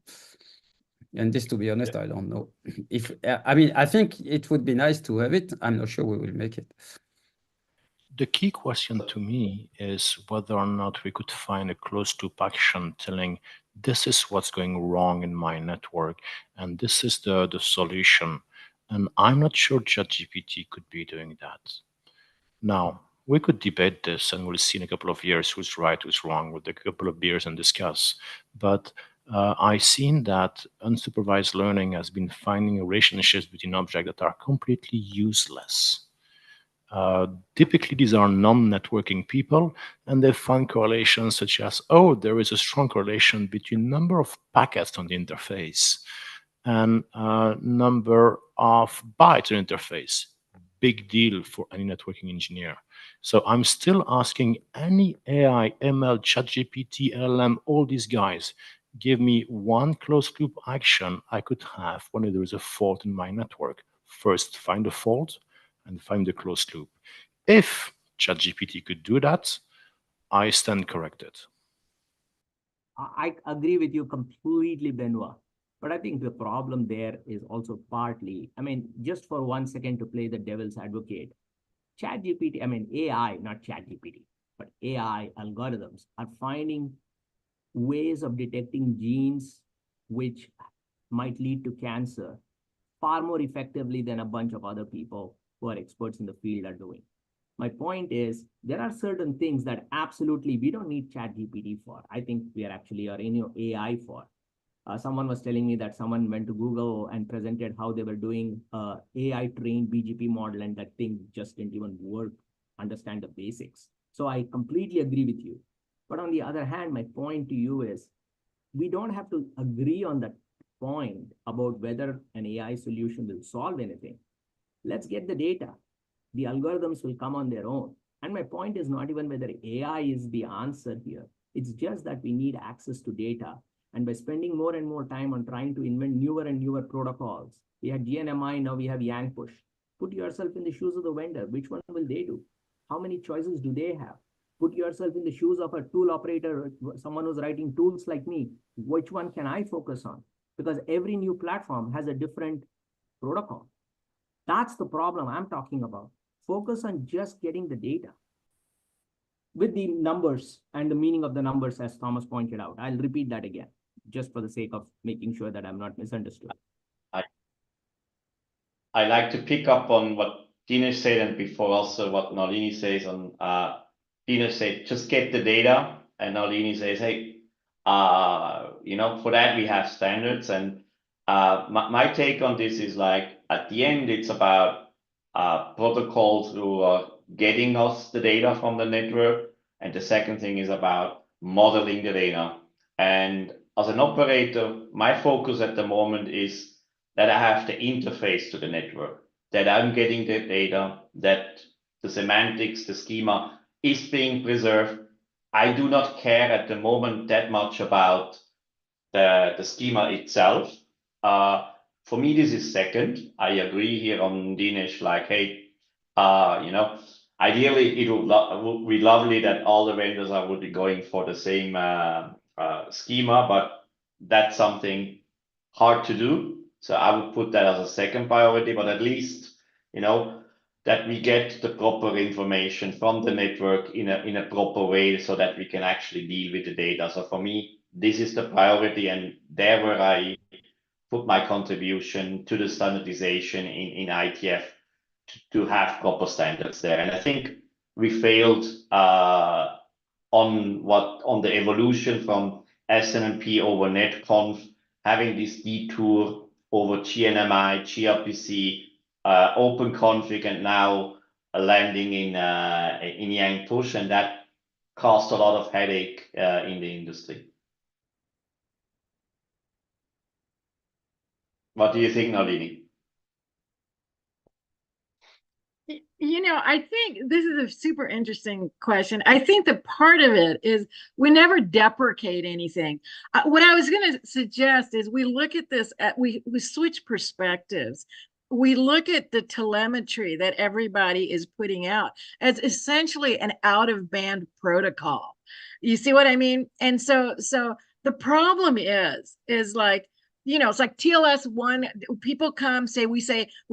Speaker 4: and this, to be honest, I don't know. I mean, I think it would be nice to have it. I'm not sure we will make it.
Speaker 9: The key question to me is whether or not we could find a closed loop action telling this is what's going wrong in my network and this is the solution. And I'm not sure ChatGPT could be doing that. Now, we could debate this and we'll see in a couple of years who's right, who's wrong with a couple of beers and discuss. But I've seen that unsupervised learning has been finding relationships between objects that are completely useless. Typically, these are non-networking people, and they find correlations such as, oh, there is a strong correlation between number of packets on the interface and number of bytes on the interface. Big deal for any networking engineer. So I'm still asking any AI, ML, ChatGPT, LLM, all these guys, give me one closed loop action I could have when there is a fault in my network. First, find the fault, and find the closed loop. If ChatGPT could do that, I stand corrected.
Speaker 2: I agree with you completely, Benoit. But I think the problem there is also partly, I mean, just for 1 second to play the devil's advocate, ChatGPT, I mean, AI, not ChatGPT, but AI algorithms are finding ways of detecting genes which might lead to cancer far more effectively than a bunch of other people who are experts in the field are doing. My point is, there are certain things that absolutely we don't need ChatGPT for. I think we are actually in AI for. Someone was telling me that someone went to Google and presented how they were doing AI-trained BGP model, and that thing just didn't even work, understand the basics. So I completely agree with you. But on the other hand, my point to you is, we don't have to agree on that point about whether an AI solution will solve anything. Let's get the data. The algorithms will come on their own. And my point is not even whether AI is the answer here. It's just that we need access to data. And by spending more and more time on trying to invent newer and newer protocols, we had GNMI, now we have Yang push. Put yourself in the shoes of the vendor. Which one will they do? How many choices do they have? Put yourself in the shoes of a tool operator, someone who's writing tools like me. Which one can I focus on? Because every new platform has a different protocol. That's the problem I'm talking about. Focus on just getting the data with the numbers and the meaning of the numbers, as Thomas pointed out. I'll repeat that again, just for the sake of making sure that I'm not misunderstood.
Speaker 3: I like to pick up on what Dinesh said, and before also what Nalini says on, Dinesh said, just get the data, and Nalini says, hey, for that we have standards. And my take on this is like, at the end, it's about protocols who are getting us the data from the network. And the second thing is about modeling the data. And as an operator, my focus at the moment is that I have the interface to the network, that I'm getting the data, that the semantics, the schema is being preserved. I do not care at the moment that much about the schema itself. For me, this is second. I agree here on Dinesh, like, hey, ideally it would be lovely that all the vendors would be going for the same schema, but that's something hard to do. So I would put that as a second priority, but at least, that we get the proper information from the network in a proper way so that we can actually deal with the data. So for me, this is the priority, and there where I put my contribution to the standardization in ITF to have proper standards there. And I think we failed on the evolution from SNMP over NetConf, having this detour over GNMI, gRPC, OpenConfig, and now landing in Yang push, and that caused a lot of headache in the industry. What do you think, Nalini?
Speaker 10: I think this is a super interesting question. I think the part of it is we never deprecate anything. What I was going to suggest is we look at this, we switch perspectives. We look at the telemetry that everybody is putting out as essentially an out-of-band protocol. You see what I mean? And so the problem is like, it's like TLS 1, people come, we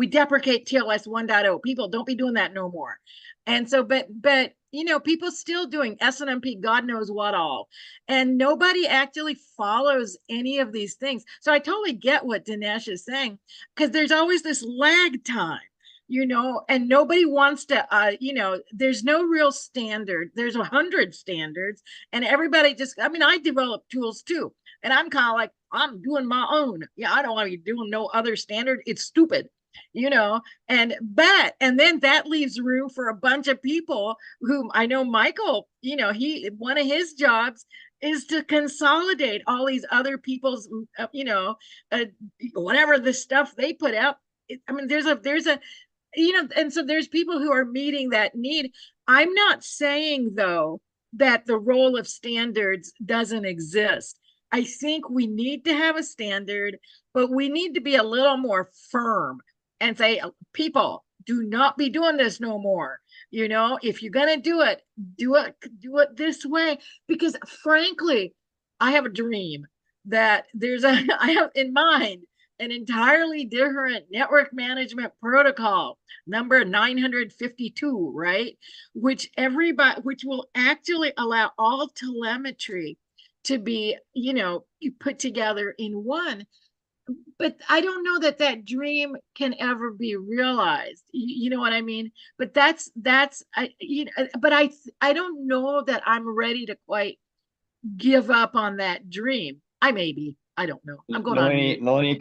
Speaker 10: deprecate TLS 1.0. People don't be doing that no more. And so, but people still doing SNMP, God knows what all. And nobody actually follows any of these things. So I totally get what Dinesh is saying, because there's always this lag time, and nobody wants to, there's no real standard. There's 100 standards, and everybody I develop tools too. And I'm kind of like, I'm doing my own. Yeah, I don't want to be doing no other standard. It's stupid, and then that leaves room for a bunch of people whom I know Michael, one of his jobs is to consolidate all these other people's, whatever the stuff they put out. There's a, and so there's people who are meeting that need. I'm not saying though, that the role of standards doesn't exist. I think we need to have a standard, but we need to be a little more firm and say, people, do not be doing this no more. If you're going to do it this way. Because frankly, I have a dream that I have in mind an entirely different network management protocol, number 952, right? Which will actually allow all telemetry to be, put together in one. But I don't know that dream can ever be realized. You know what I mean? But but I don't know that I'm ready to quite give up on that dream. I may be. I don't know. I'm going on.
Speaker 5: Nalini,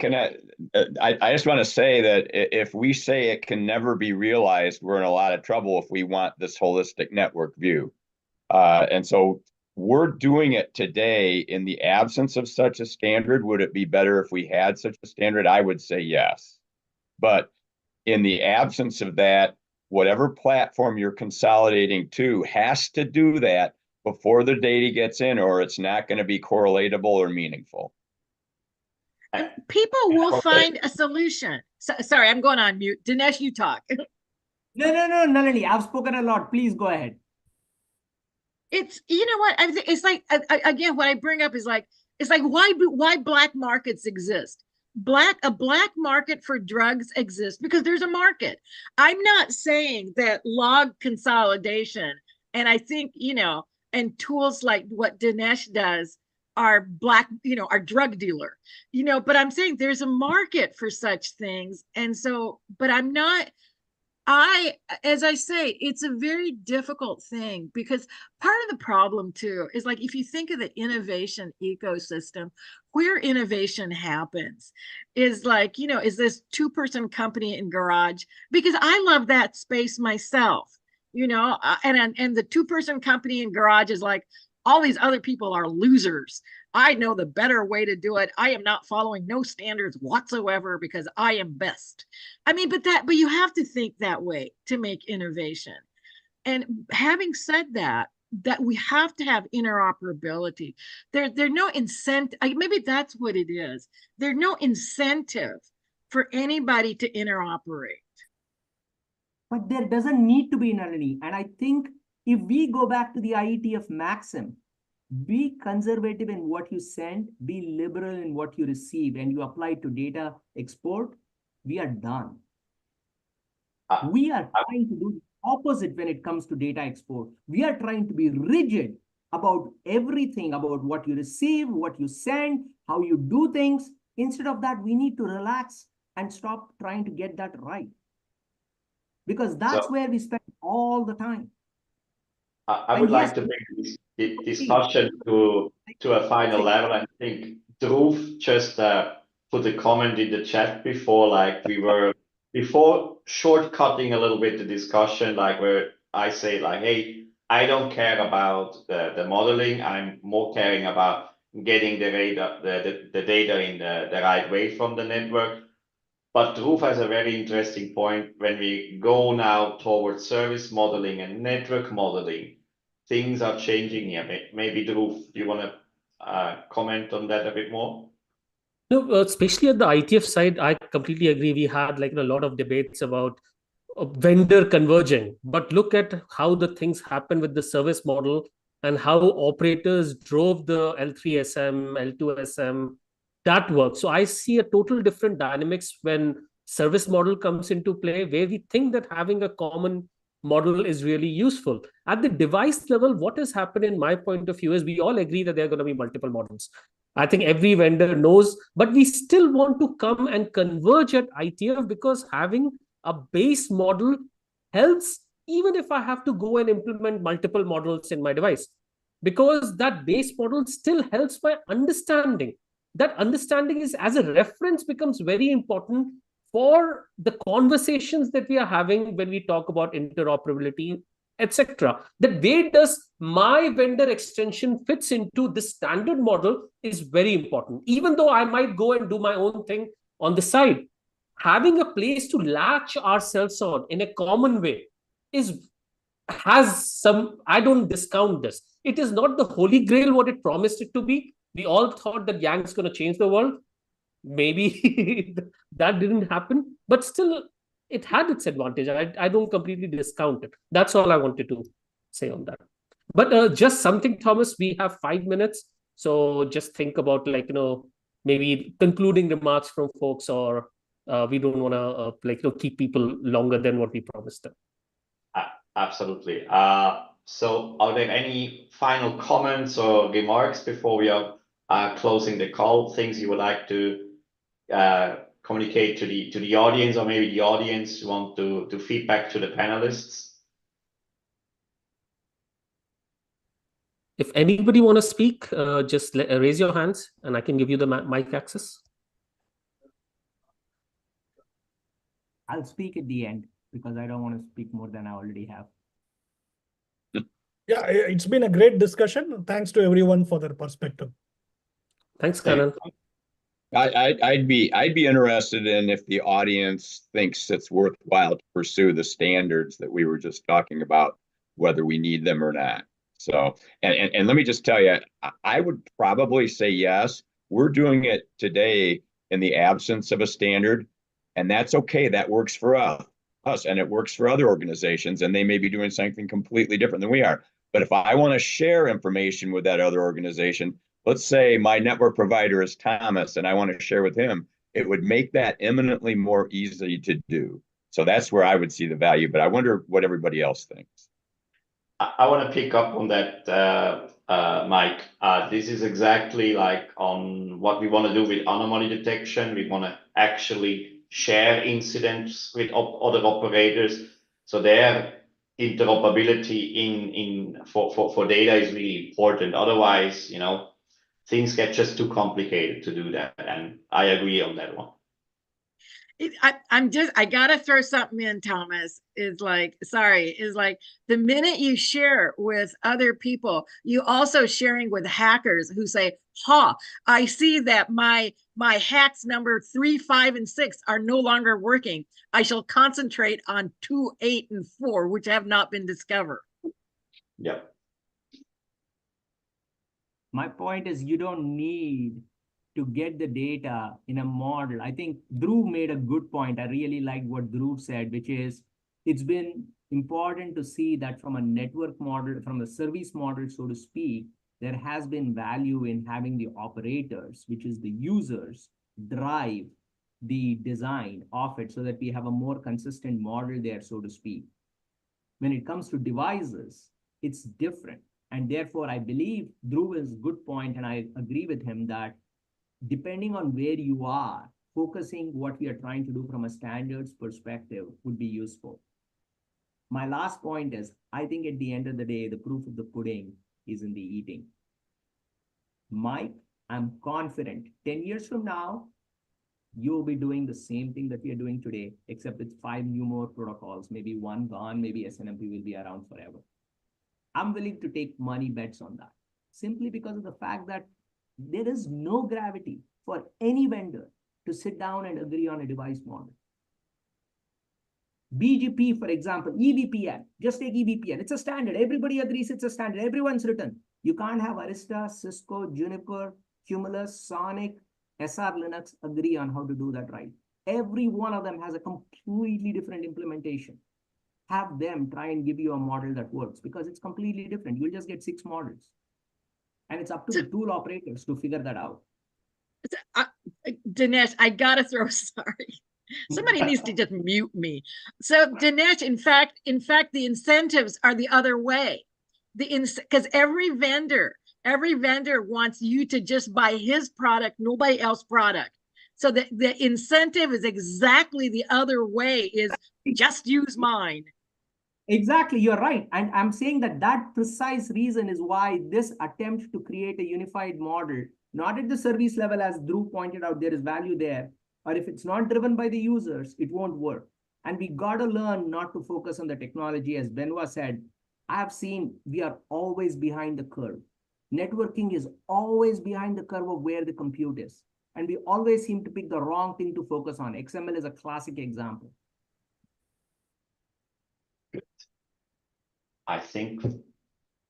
Speaker 5: I just want to say that if we say it can never be realized, we're in a lot of trouble if we want this holistic network view. And so we're doing it today in the absence of such a standard. Would it be better if we had such a standard? I would say yes. But in the absence of that, whatever platform you're consolidating to has to do that before the data gets in, or it's not going to be correlatable or meaningful.
Speaker 10: People will find a solution. Sorry, I'm going on mute. Dinesh, you talk.
Speaker 2: No, Nalini, I've spoken a lot. Please go ahead.
Speaker 10: it's, you know what, it's like, again, what I bring up is like, it's like, why black markets exist. A black market for drugs exists because there's a market. I'm not saying that log consolidation, and I think, you know, and tools like what Dinesh does are black, you know, are drug dealer, you know, but I'm saying there's a market for such things. And so, but I'm not, as I say, it's a very difficult thing because part of the problem too is like, if you think of the innovation ecosystem, where innovation happens is like, you know, is this 2-person company in garage, because I love that space myself, you know, and the 2-person company in garage is like, all these other people are losers. I know the better way to do it. I am not following no standards whatsoever because I am best. I mean, but you have to think that way to make innovation. And having said that we have to have interoperability. There's no incentive. Maybe that's what it is. There's no incentive for anybody to interoperate.
Speaker 2: But there doesn't need to be any. And I think if we go back to the IETF maxim, be conservative in what you send, be liberal in what you receive, and you apply to data export, we are done. We are trying to do the opposite when it comes to data export. We are trying to be rigid about everything, about what you receive, what you send, how you do things. Instead of that, we need to relax and stop trying to get that right. Because that's where we spend all the time.
Speaker 3: I would like to bring this discussion to a final level. I think Dhruv just put a comment in the chat before, like we were before shortcutting a little bit the discussion, like where I say like, hey, I don't care about the modeling. I'm more caring about getting the data in the right way from the network. But Dhruv has a very interesting point. When we go now towards service modeling and network modeling, things are changing here. Maybe Dhruv, do you want to comment on that a bit more?
Speaker 1: No, especially at the ITF side, I completely agree. We had like a lot of debates about vendor converging, but look at how the things happen with the service model and how operators drove the L3SM, L2SM, that works. So I see a total different dynamics when service model comes into play, where we think that having a common model is really useful. At the device level, what has happened in my point of view is we all agree that there are going to be multiple models. I think every vendor knows, but we still want to come and converge at ITF because having a base model helps even if I have to go and implement multiple models in my device, because that base model still helps my understanding. That understanding is as a reference becomes very important for the conversations that we are having when we talk about interoperability, etc. That where does my vendor extension fits into the standard model is very important. Even though I might go and do my own thing on the side, having a place to latch ourselves on in a common way has some, I don't discount this. It is not the holy grail what it promised it to be. We all thought that Yang's going to change the world. Maybe that didn't happen, but still it had its advantage. I don't completely discount it. That's all I wanted to say on that. But just something, Thomas, we have 5 minutes. So just think about like, maybe concluding remarks from folks, or we don't want to keep people longer than what we promised them.
Speaker 3: Absolutely. So are there any final comments or remarks before we are closing the call? Things you would like to communicate to the audience, or maybe the audience want to feedback to the panelists?
Speaker 1: If anybody want to speak, just raise your hands and I can give you the mic access.
Speaker 2: I'll speak at the end because I don't want to speak more than I already have.
Speaker 8: Yeah, it's been a great discussion. Thanks to everyone for their perspective.
Speaker 1: Thanks, Kanan.
Speaker 5: I'd be interested in if the audience thinks it's worthwhile to pursue the standards that we were just talking about, whether we need them or not. So, and let me just tell you, I would probably say yes. We're doing it today in the absence of a standard, and that's okay. That works for us. us, and it works for other organizations, and they may be doing something completely different than we are. But if I want to share information with that other organization, let's say my network provider is Thomas, and I want to share with him, it would make that eminently more easy to do. So that's where I would see the value, but I wonder what everybody else thinks.
Speaker 3: I want to pick up on that, Mike. This is exactly like on what we want to do with anomaly detection. We want to actually share incidents with other operators. So their interoperability for data is really important. Otherwise, you know, things get just too complicated to do that. And I agree on that one.
Speaker 10: I gotta throw something in, Thomas. Is like the minute you share with other people, you also sharing with hackers who say, I see that my hacks number 3, 5, and 6 are no longer working. I shall concentrate on 2, 8, and 4, which have not been discovered.
Speaker 3: Yep.
Speaker 2: My point is you don't need to get the data in a model. I think Dhruv made a good point. I really like what Dhruv said, which is it's been important to see that from a network model, from a service model, so to speak, there has been value in having the operators, which is the users, drive the design of it so that we have a more consistent model there, so to speak. When it comes to devices, it's different. And therefore, I believe Dhruv is a good point, and I agree with him that depending on where you are, focusing what we are trying to do from a standards perspective would be useful. My last point is, I think at the end of the day, the proof of the pudding is in the eating. Mike, I'm confident 10 years from now, you'll be doing the same thing that we are doing today, except with 5 new more protocols, maybe 1 gone, maybe SNMP will be around forever. I'm willing to take money bets on that, simply because of the fact that there is no gravity for any vendor to sit down and agree on a device model. BGP, for example, EVPN, just take EVPN. It's a standard. Everybody agrees it's a standard. Everyone's written. You can't have Arista, Cisco, Juniper, Cumulus, Sonic, SR Linux agree on how to do that right. Every one of them has a completely different implementation. Have them try and give you a model that works because it's completely different. You'll just get 6 models. And it's up to the tool operators to figure that out.
Speaker 10: Dinesh, I gotta throw, sorry. Somebody needs to just mute me. So Dinesh, in fact, the incentives are the other way. Because every vendor wants you to just buy his product, nobody else's product. So the incentive is exactly the other way, is just use mine.
Speaker 2: Exactly, you're right. And I'm saying that precise reason is why this attempt to create a unified model, not at the service level, as Dhruv pointed out, there is value there. Or if it's not driven by the users, it won't work. And we got to learn not to focus on the technology. As Benoit said, I have seen we are always behind the curve. Networking is always behind the curve of where the compute is. And we always seem to pick the wrong thing to focus on. XML is a classic example.
Speaker 3: I think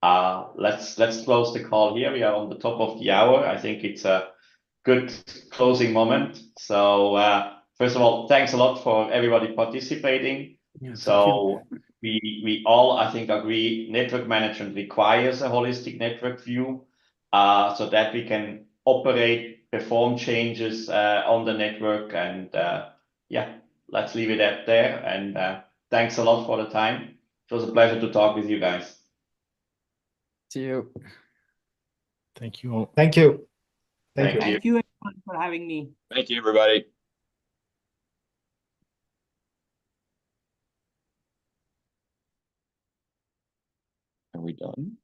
Speaker 3: let's close the call here. We are on the top of the hour. I think it's a good closing moment. So first of all, thanks a lot for everybody participating.
Speaker 4: Yeah,
Speaker 3: so we all, I think, agree network management requires a holistic network view so that we can operate, perform changes on the network. And yeah, let's leave it at there. And thanks a lot for the time. It was a pleasure to talk with you guys.
Speaker 4: See you.
Speaker 9: Thank you all.
Speaker 6: Thank you.
Speaker 3: Thank you.
Speaker 2: Thank you everyone for having me.
Speaker 5: Thank you, everybody. Are we done?